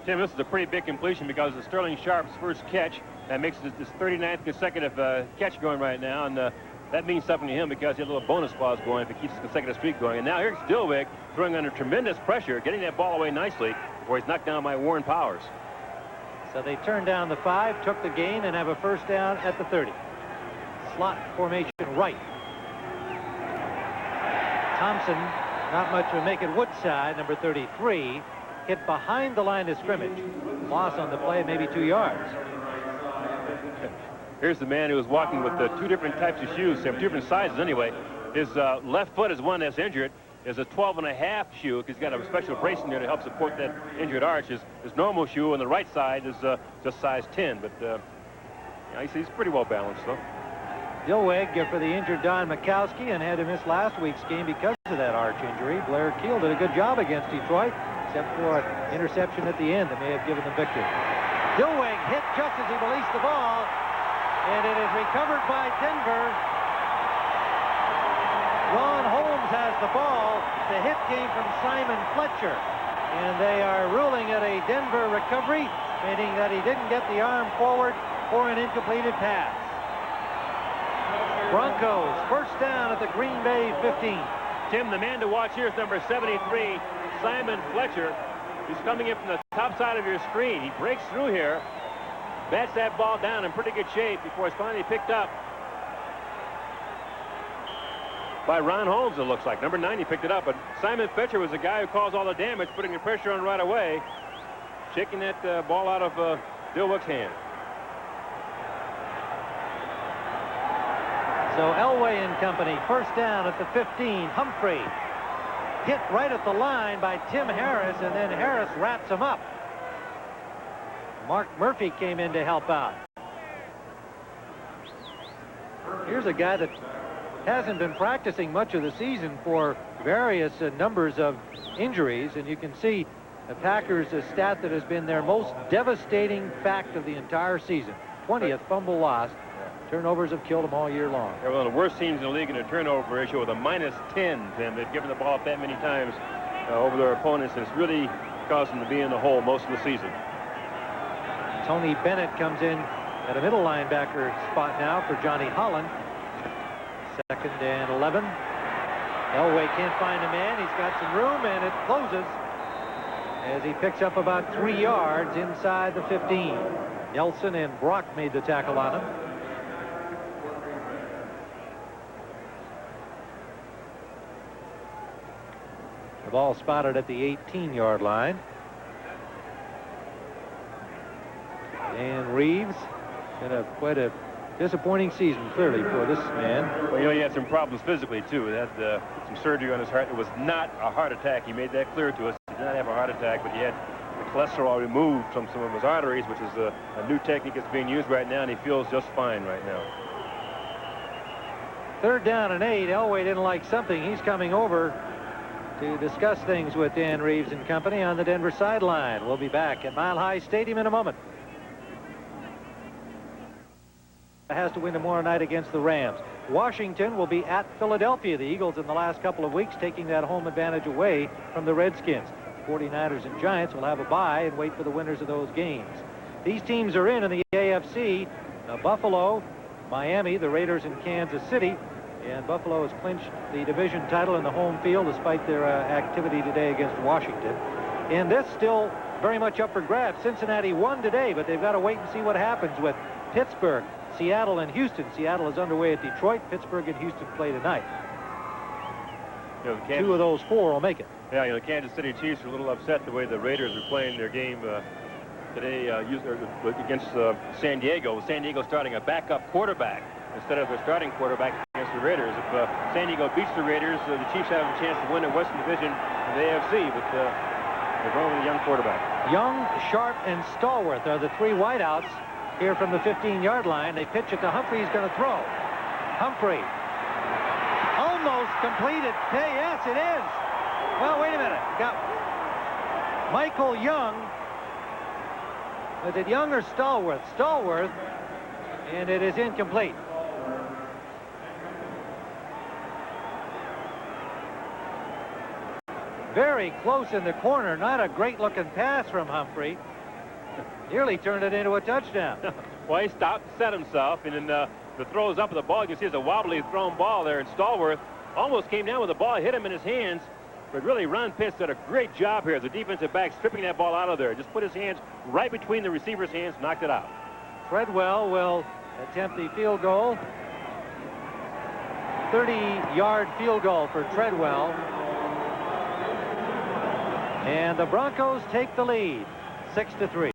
Tim, this is a pretty big completion because of Sterling Sharp's first catch. That makes it his 39th consecutive catch going right now, and that means something to him because he had a little bonus clause going if he keeps the consecutive streak going. And now here's Dilweg throwing under tremendous pressure, getting that ball away nicely before he's knocked down by Warren Powers. So they turned down the 5, took the gain, and have a first down at the 30. Slot formation right. Thompson, not much to make it Woodside, number 33, hit behind the line of scrimmage. Loss on the play, maybe 2 yards. Here's the man who was walking with 2 different types of shoes, 2 different sizes anyway. His left foot is one that's injured. Is a 12.5 shoe because he's got a special brace in there to help support that injured arch. His normal shoe on the right side is just size 10, but yeah, he's pretty well balanced though. Dilweg for the injured Don Mikowski and had to miss last week's game because of that arch injury. Blair Keel did a good job against Detroit, except for an interception at the end that may have given them victory. Dilweg hit just as he released the ball, and it is recovered by Denver. Ron Holmes has the ball. The hit came from Simon Fletcher, and they are ruling it a Denver recovery, meaning that he didn't get the arm forward for an incompleted pass. Broncos first down at the Green Bay 15. Tim, the man to watch here is number 73, Simon Fletcher. He's coming in from the top side of your screen. He breaks through here, bats that ball down in pretty good shape before it's finally picked up. by Ron Holmes, it looks like. Number 90 picked it up, but Simon Fetcher was the guy who caused all the damage, putting the pressure on right away, shaking that ball out of Bill Wick's hand. So Elway and company, first down at the 15. Humphrey hit right at the line by Tim Harris, and then Harris wraps him up. Mark Murphy came in to help out. Here's a guy that hasn't been practicing much of the season for various numbers of injuries, and you can see the Packers' stat that has been their most devastating fact of the entire season. 20th fumble loss. Turnovers have killed them all year long. They're one of the worst teams in the league in a turnover ratio with a -10. Tim, they've given the ball up that many times over their opponents, and it's really caused them to be in the hole most of the season. Tony Bennett comes in at a middle linebacker spot now for Johnny Holland. 2nd and 11. Elway can't find a man. He's got some room, and it closes as he picks up about 3 yards inside the 15. Nelson and Brock made the tackle on him. The ball spotted at the 18-yard line. And Reeves, been quite a disappointing season, clearly, for this man. Well, you know, he had some problems physically, too. He had some surgery on his heart. It was not a heart attack. He made that clear to us. He did not have a heart attack, but he had the cholesterol removed from some of his arteries, which is a new technique that's being used right now, and he feels just fine right now. 3rd down and 8. Elway didn't like something. He's coming over to discuss things with Dan Reeves and company on the Denver sideline. We'll be back at Mile High Stadium in a moment. Has to win tomorrow night against the Rams. Washington will be at Philadelphia. The Eagles in the last couple of weeks taking that home advantage away from the Redskins. 49ers and Giants will have a bye and wait for the winners of those games. These teams are in the AFC. Buffalo, Miami, the Raiders, and Kansas City. And Buffalo has clinched the division title in the home field despite their activity today against Washington. And this still very much up for grabs. Cincinnati won today, but they've got to wait and see what happens with Pittsburgh, Seattle, and Houston. Seattle is underway at Detroit. Pittsburgh and Houston play tonight. You know, 2 of those 4 will make it. Yeah, you know, the Kansas City Chiefs are a little upset the way the Raiders are playing their game today against San Diego. With San Diego starting a backup quarterback instead of their starting quarterback against the Raiders. If San Diego beats the Raiders, the Chiefs have a chance to win the Western Division in the AFC, but they're going with a young quarterback. Young, Sharp, and Stallworth are the 3 wideouts here from the 15-yard line. They pitch it to Humphrey. He's going to throw. Humphrey almost completed. Hey, yes, it is. Well, wait a minute. Got Michael Young. Was it Young or Stallworth? Stallworth, and it is incomplete. Very close in the corner. Not a great-looking pass from Humphrey. Nearly turned it into a touchdown. Well, he stopped, set himself, and then the throws up of the ball. You can see it's a wobbly thrown ball there, and Stallworth almost came down with the ball, hit him in his hands. But really, Ron Pitts did a great job here as a defensive back, stripping that ball out of there. Just put his hands right between the receiver's hands, knocked it out. Treadwell will attempt the field goal. 30-yard field goal for Treadwell. And the Broncos take the lead, 6-3.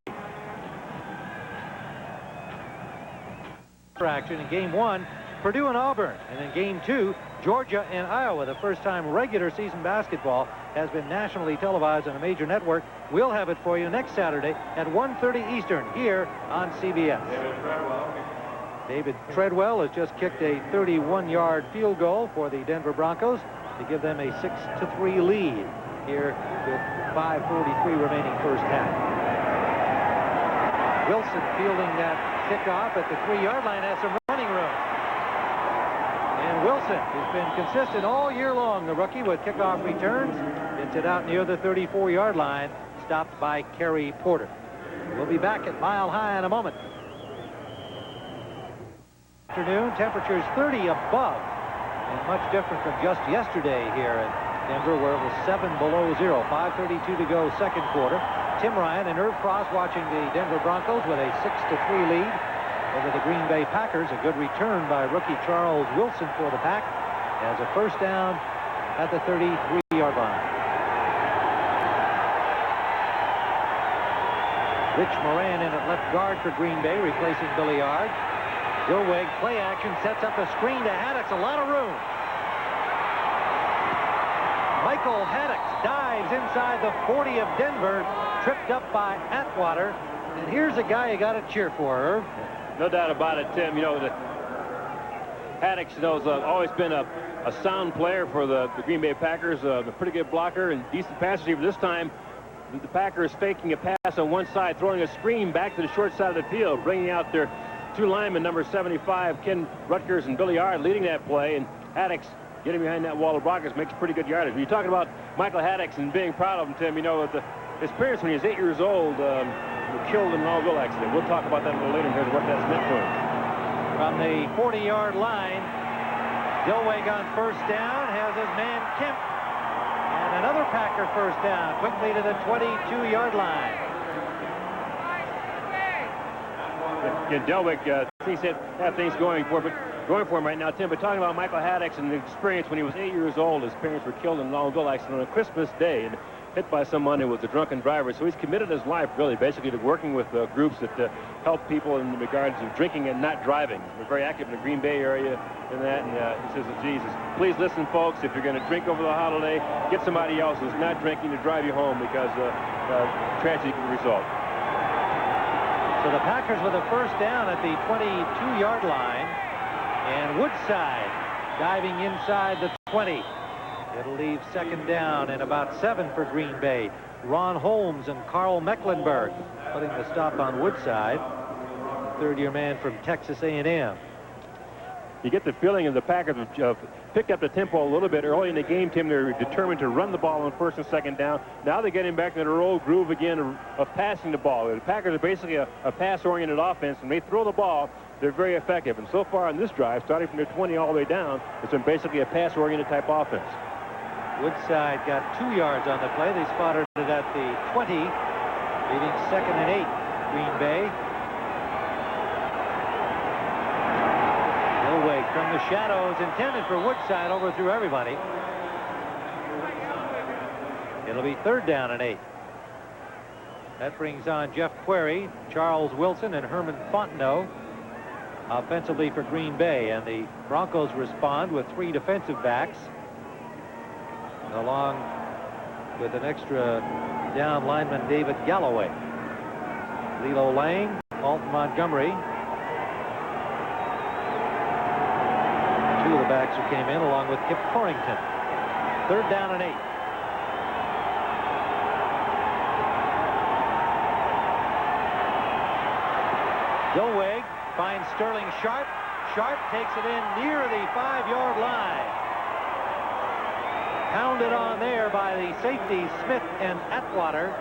Action in game 1, Purdue and Auburn, and in game 2, Georgia and Iowa. The first time regular season basketball has been nationally televised on a major network. We'll have it for you next Saturday at 1:30 Eastern here on CBS. David Treadwell has just kicked a 31-yard field goal for the Denver Broncos to give them a 6-3 lead here with 5:43 remaining first half. Wilson fielding that kickoff at the 3-yard line, has some running room. And Wilson has been consistent all year long, the rookie, with kickoff returns. Gets it out near the 34-yard line, stopped by Kerry Porter. We'll be back at Mile High in a moment. Afternoon, temperatures 30 above, and much different from just yesterday here in Denver, where it was 7 below zero. 5:32 to go, second quarter. Tim Ryan and Irv Frost watching the Denver Broncos with a 6-3 lead over the Green Bay Packers. A good return by rookie Charles Wilson for the Pack. as a first down at the 33-yard line. Rich Moran in at left guard for Green Bay, replacing Billy Yard. Dilweg, play action, sets up the screen to Haddix. A lot of room. Michael Haddix dives inside the 40 of Denver, tripped up by Atwater. And here's a guy you got to cheer for, Irv. No doubt about it, Tim. You know, Haddix, you know, has always been a sound player for the Green Bay Packers, a pretty good blocker and decent pass receiver. This time, the Packers faking a pass on one side, throwing a screen back to the short side of the field, bringing out their two linemen, number 75, Ken Rutgers and Billy Yard, leading that play. And Haddix getting behind that wall of blockers makes pretty good yardage. When you're talking about Michael Haddix and being proud of him, Tim, you know, his parents, when he was 8 years old, were killed in an Longville accident. We'll talk about that a little later and here's what that's meant for him. From the 40-yard line, Dilweg on first down has his man Kemp. And another Packer first down, quickly to the 22-yard line. Yeah, Dilweg thinks that have things going for him right now, Tim. But talking about Michael Haddix and the experience when he was 8 years old, his parents were killed in a Longville accident on a Christmas day and hit by someone who was a drunken driver. So he's committed his life, really, basically to working with groups that help people in regards of drinking and not driving. We're very active in the Green Bay area in that. And he says to Jesus, please listen, folks, if you're going to drink over the holiday, get somebody else who's not drinking to drive you home because tragedy can result. So the Packers with a first down at the 22-yard line. And Woodside diving inside the 20. It'll leave second down and about 7 for Green Bay. Ron Holmes and Carl Mecklenburg putting the stop on Woodside. Third-year man from Texas A&M. You get the feeling of the Packers have picked up the tempo a little bit early in the game, Tim. They're determined to run the ball on first and second down. Now they're getting back to their old groove again of passing the ball. The Packers are basically a pass-oriented offense, and they throw the ball. They're very effective. And so far on this drive, starting from their 20 all the way down, it's been basically a pass-oriented type offense. Woodside got 2 yards on the play. They spotted it at the 20, leaving second and 8, Green Bay. Dilweg from the shadows, intended for Woodside, overthrew everybody. It'll be third down and 8. That brings on Jeff Query, Charles Wilson, and Herman Fontenot offensively for Green Bay. And the Broncos respond with 3 defensive backs, along with an extra down lineman, David Galloway. Lilo Lang, Alton Montgomery. 2 of the backs who came in, along with Kip Corrington. Third down and 8. Dilweg finds Sterling Sharp. Sharp takes it in near the 5-yard line. Pounded on there by the safeties Smith and Atwater.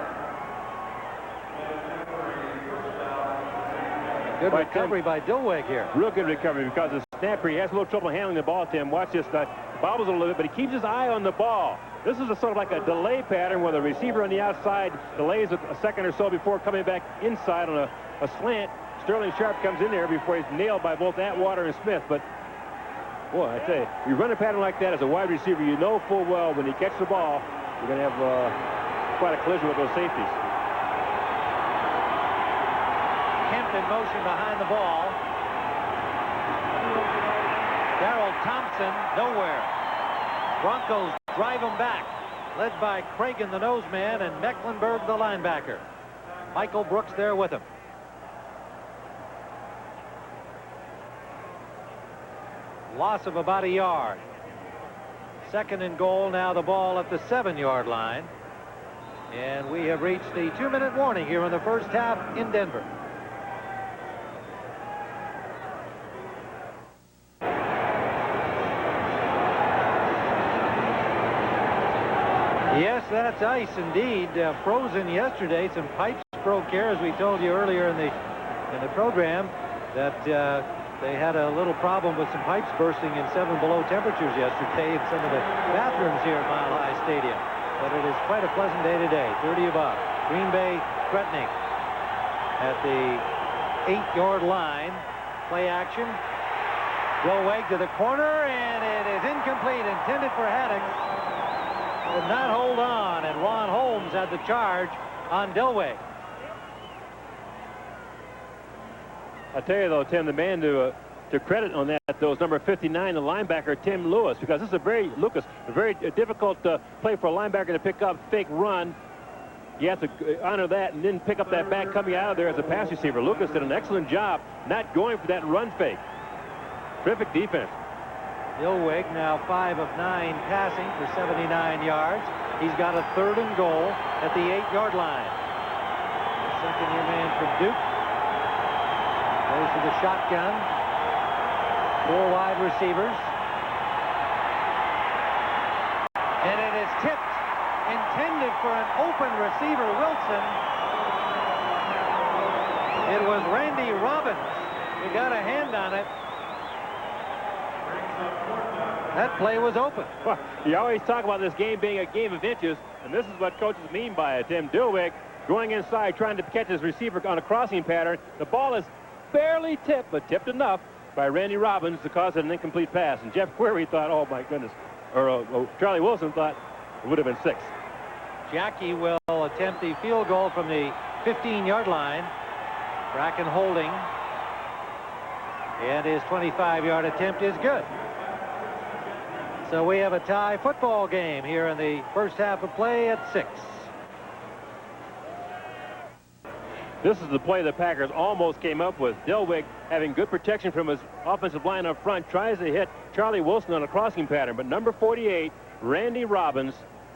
Good recovery by Dilweg here. Real good recovery because the snapper, he has a little trouble handling the ball, Tim. Watch this. Bobbles a little bit, but he keeps his eye on the ball. This is a sort of like a delay pattern where the receiver on the outside delays a second or so before coming back inside on a slant. Sterling Sharp comes in there before he's nailed by both Atwater and Smith. But, boy, I tell you, you run a pattern like that as a wide receiver, you know full well when you catch the ball, you're going to have quite a collision with those safeties. Kemp in motion behind the ball. Darrell Thompson, nowhere. Broncos drive him back, led by Cragen, the nose man, and Mecklenburg, the linebacker. Michael Brooks there with him. Loss of about a yard. Second and goal, now the ball at the 7-yard line. And we have reached the 2-minute warning here in the first half in Denver. Yes, that's ice indeed. Frozen yesterday. Some pipes broke here, as we told you earlier in the program, that they had a little problem with some pipes bursting in 7 below temperatures yesterday in some of the bathrooms here at Mile High Stadium. But it is quite a pleasant day today, 30 above. Green Bay threatening at the 8-yard line. Play action. Delweg to the corner, and it is incomplete, intended for Haddix. Did not hold on, and Ron Holmes had the charge on Delweg. I tell you, though, Tim, the man to credit on that, though, is number 59, the linebacker, Tim Lewis, because this is a very difficult play for a linebacker to pick up, fake run. You have to honor that and then pick up that back coming out of there as a pass receiver. Lucas did an excellent job not going for that run fake. Terrific defense. Delweg now 5 of 9 passing for 79 yards. He's got a 3rd and goal at the 8-yard line. The second-year man from Duke goes to the shotgun. 4 wide receivers. And it is tipped, intended for an open receiver, Wilson. It was Randy Robbins who got a hand on it. That play was open. Well, you always talk about this game being a game of inches, and this is what coaches mean by it. Tim Delweg going inside, trying to catch his receiver on a crossing pattern. The ball is barely tipped, but tipped enough by Randy Robbins to cause an incomplete pass. And Jeff Query thought, oh, my goodness, or Charlie Wilson thought it would have been 6. Jackie will attempt the field goal from the 15-yard line. Bracken holding. And his 25-yard attempt is good. So we have a tie football game here in the first half of play at 6. This is the play the Packers almost came up with. Delweg, having good protection from his offensive line up front, tries to hit Charlie Wilson on a crossing pattern, but number 48, Randy Robbins,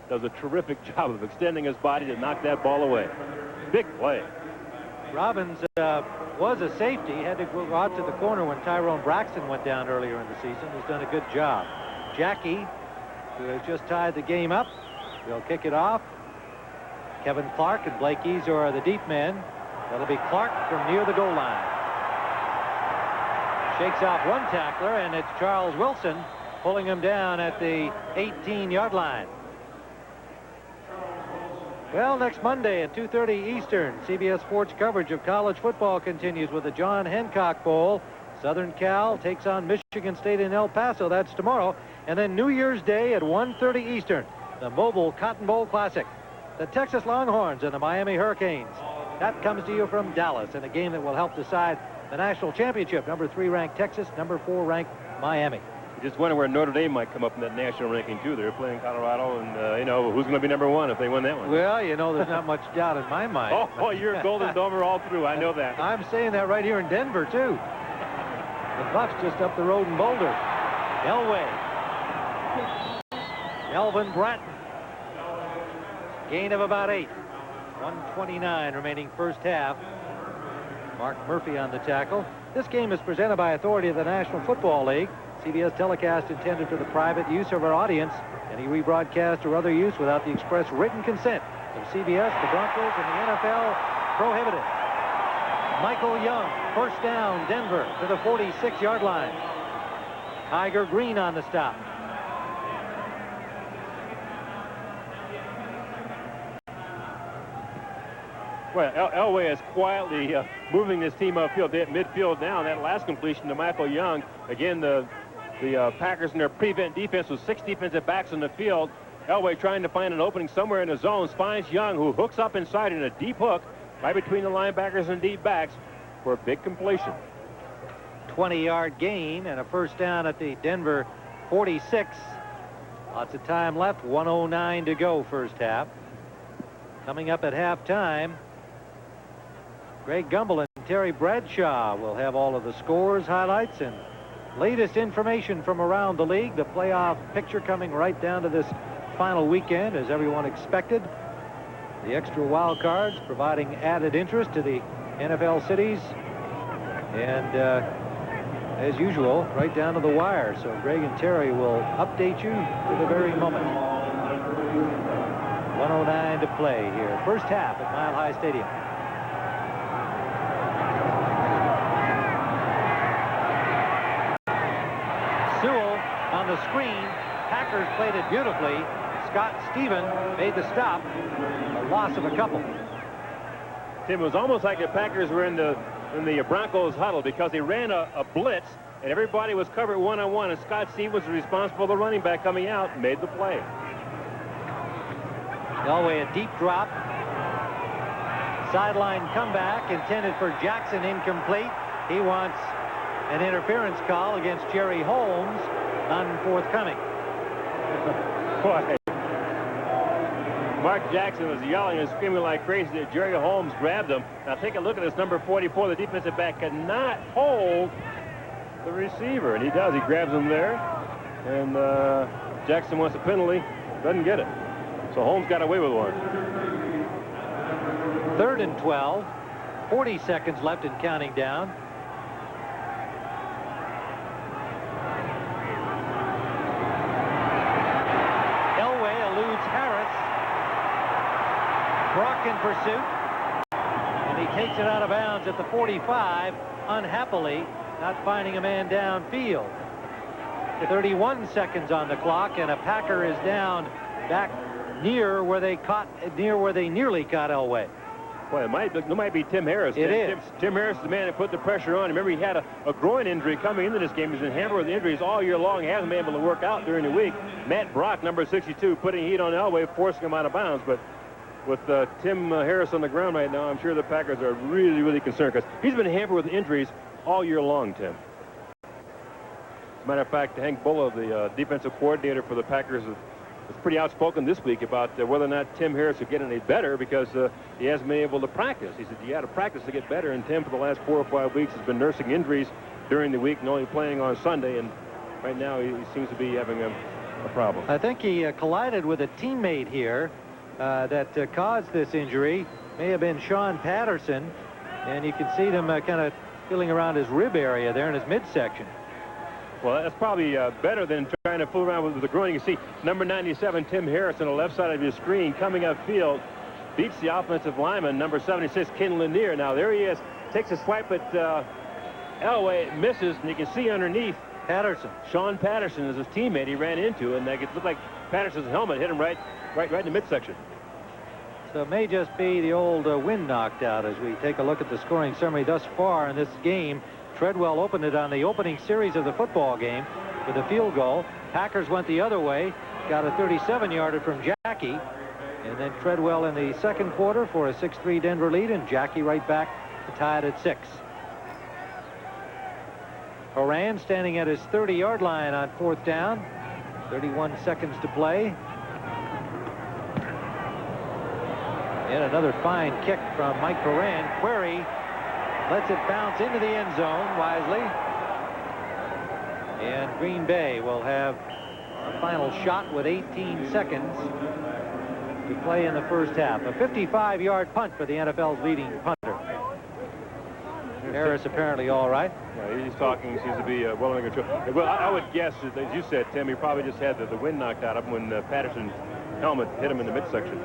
does a terrific job of extending his body to knock that ball away. Big play. Robbins was a safety, had to go out to the corner when Tyrone Braxton went down earlier in the season. He's done a good job. Jackie, who has just tied the game up, will kick it off. Kevin Clark and Blake Easer are the deep men. That'll be Clark from near the goal line. Shakes off one tackler, and it's Charles Wilson pulling him down at the 18-yard line. Well, next Monday at 2:30 Eastern, CBS Sports coverage of college football continues with the John Hancock Bowl. Southern Cal takes on Michigan State in El Paso. That's tomorrow. And then New Year's Day at 1:30 Eastern, the Mobile Cotton Bowl Classic. The Texas Longhorns and the Miami Hurricanes. That comes to you from Dallas in a game that will help decide the national championship. Number 3 ranked Texas, number 4 ranked Miami. You just wonder where Notre Dame might come up in that national ranking, too. They're playing Colorado, and, you know, who's going to be number 1 if they win that one? Well, you know, there's not much doubt in my mind. Oh, you're Golden Domer all through. I know that. I'm saying that right here in Denver, too. The Buffs just up the road in Boulder. Elway. Elvin Bratton. Gain of about 8. 1:29 remaining first half. Mark Murphy on the tackle. This game is presented by authority of the National Football League. CBS telecast intended for the private use of our audience. Any rebroadcast or other use without the express written consent of CBS, the Broncos, and the NFL prohibited. Michael Young, first down, Denver to the 46-yard line. Tiger Green on the stop. Well, Elway is quietly moving this team upfield. They hit midfield now. That last completion to Michael Young. Again, the Packers in their prevent defense with 6 defensive backs in the field. Elway trying to find an opening somewhere in the zones. Finds Young, who hooks up inside in a deep hook right between the linebackers and deep backs for a big completion. 20-yard gain and a first down at the Denver 46. Lots of time left. 1:09 to go first half. Coming up at halftime, Greg Gumbel and Terry Bradshaw will have all of the scores, highlights, and latest information from around the league. The playoff picture coming right down to this final weekend, as everyone expected. The extra wild cards providing added interest to the NFL cities. And as usual, right down to the wire. So Greg and Terry will update you to the very moment. 1:09 to play here. First half at Mile High Stadium. Sewell on the screen. Packers played it beautifully. Scott Stephen made the stop. A loss of a couple. Tim, it was almost like the Packers were in the Broncos huddle, because they ran a blitz and everybody was covered one-on-one, and Scott Stevens was responsible for the running back coming out and made the play. Elway, a deep drop. Sideline comeback intended for Jackson, incomplete. He wants an interference call against Jerry Holmes, none forthcoming. Boy. Mark Jackson was yelling and screaming like crazy that Jerry Holmes grabbed him. Now take a look at this number 44. The defensive back cannot hold the receiver, and he does. He grabs him there, and Jackson wants a penalty, doesn't get it. So Holmes got away with one. 3rd and 12, 40 seconds left and counting down. Elway eludes Harris. Brock in pursuit, and he takes it out of bounds at the 45, unhappily, not finding a man downfield. 31 seconds on the clock, and a Packer is down back near where they nearly caught Elway. Well, it might be Tim Harris. It is. Tim Harris is the man that put the pressure on. Remember, he had a groin injury coming into this game. He's been hampered with injuries all year long. He hasn't been able to work out during the week. Matt Brock, number 62, putting heat on Elway, forcing him out of bounds. But with Tim Harris on the ground right now, I'm sure the Packers are really, really concerned because he's been hampered with injuries all year long, Tim. As a matter of fact, Hank Bulla, the defensive coordinator for the Packers, was pretty outspoken this week about whether or not Tim Harris would get any better because he hasn't been able to practice. He said, you got to practice to get better, and Tim for the last 4 or 5 weeks has been nursing injuries during the week and only playing on Sunday, and right now he seems to be having a problem. I think he collided with a teammate here that caused this injury. May have been Sean Patterson, and you can see them kind of feeling around his rib area there in his midsection. Well, that's probably better than trying to fool around with the groin. You can see number 97, Tim Harris, on the left side of your screen, coming upfield, beats the offensive lineman, number 76, Ken Lanier. Now, there he is, takes a swipe at Elway, misses, and you can see underneath Patterson. Sean Patterson is his teammate he ran into, and it looked like Patterson's helmet hit him right in the midsection. So it may just be the old wind knocked out as we take a look at the scoring summary thus far in this game. Treadwell opened it on the opening series of the football game with a field goal. Packers went the other way, got a 37-yarder from Jackie, and then Treadwell in the second quarter for a 6-3 Denver lead, and Jackie right back to tie it at 6. Horan standing at his 30-yard line on 4th down. 31 seconds to play. And another fine kick from Mike Horan. Query lets it bounce into the end zone wisely. And Green Bay will have a final shot with 18 seconds to play in the first half. A 55-yard punt for the NFL's leading punter. Harris apparently all right. Yeah, he's talking. He seems to be well under control. Well, I would guess, as you said, Tim, he probably just had the wind knocked out of him when Patterson's helmet hit him in the midsection.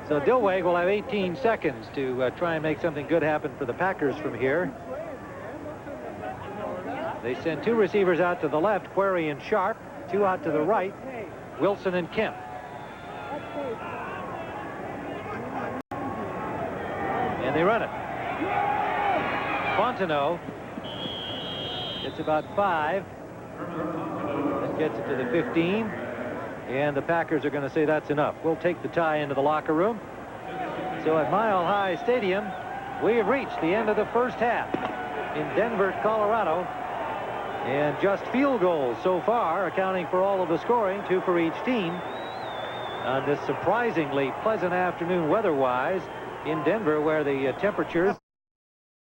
So Dilweg will have 18 seconds to try and make something good happen for the Packers from here. They send 2 receivers out to the left, Query and Sharp, 2 out to the right, Wilson and Kemp. And they run it. Fontenot gets about 5. Then gets it to the 15. And the Packers are going to say that's enough. We'll take the tie into the locker room. So at Mile High Stadium, we have reached the end of the first half in Denver, Colorado. And just field goals so far, accounting for all of the scoring, 2 for each team. On this surprisingly pleasant afternoon weather-wise in Denver, where the temperatures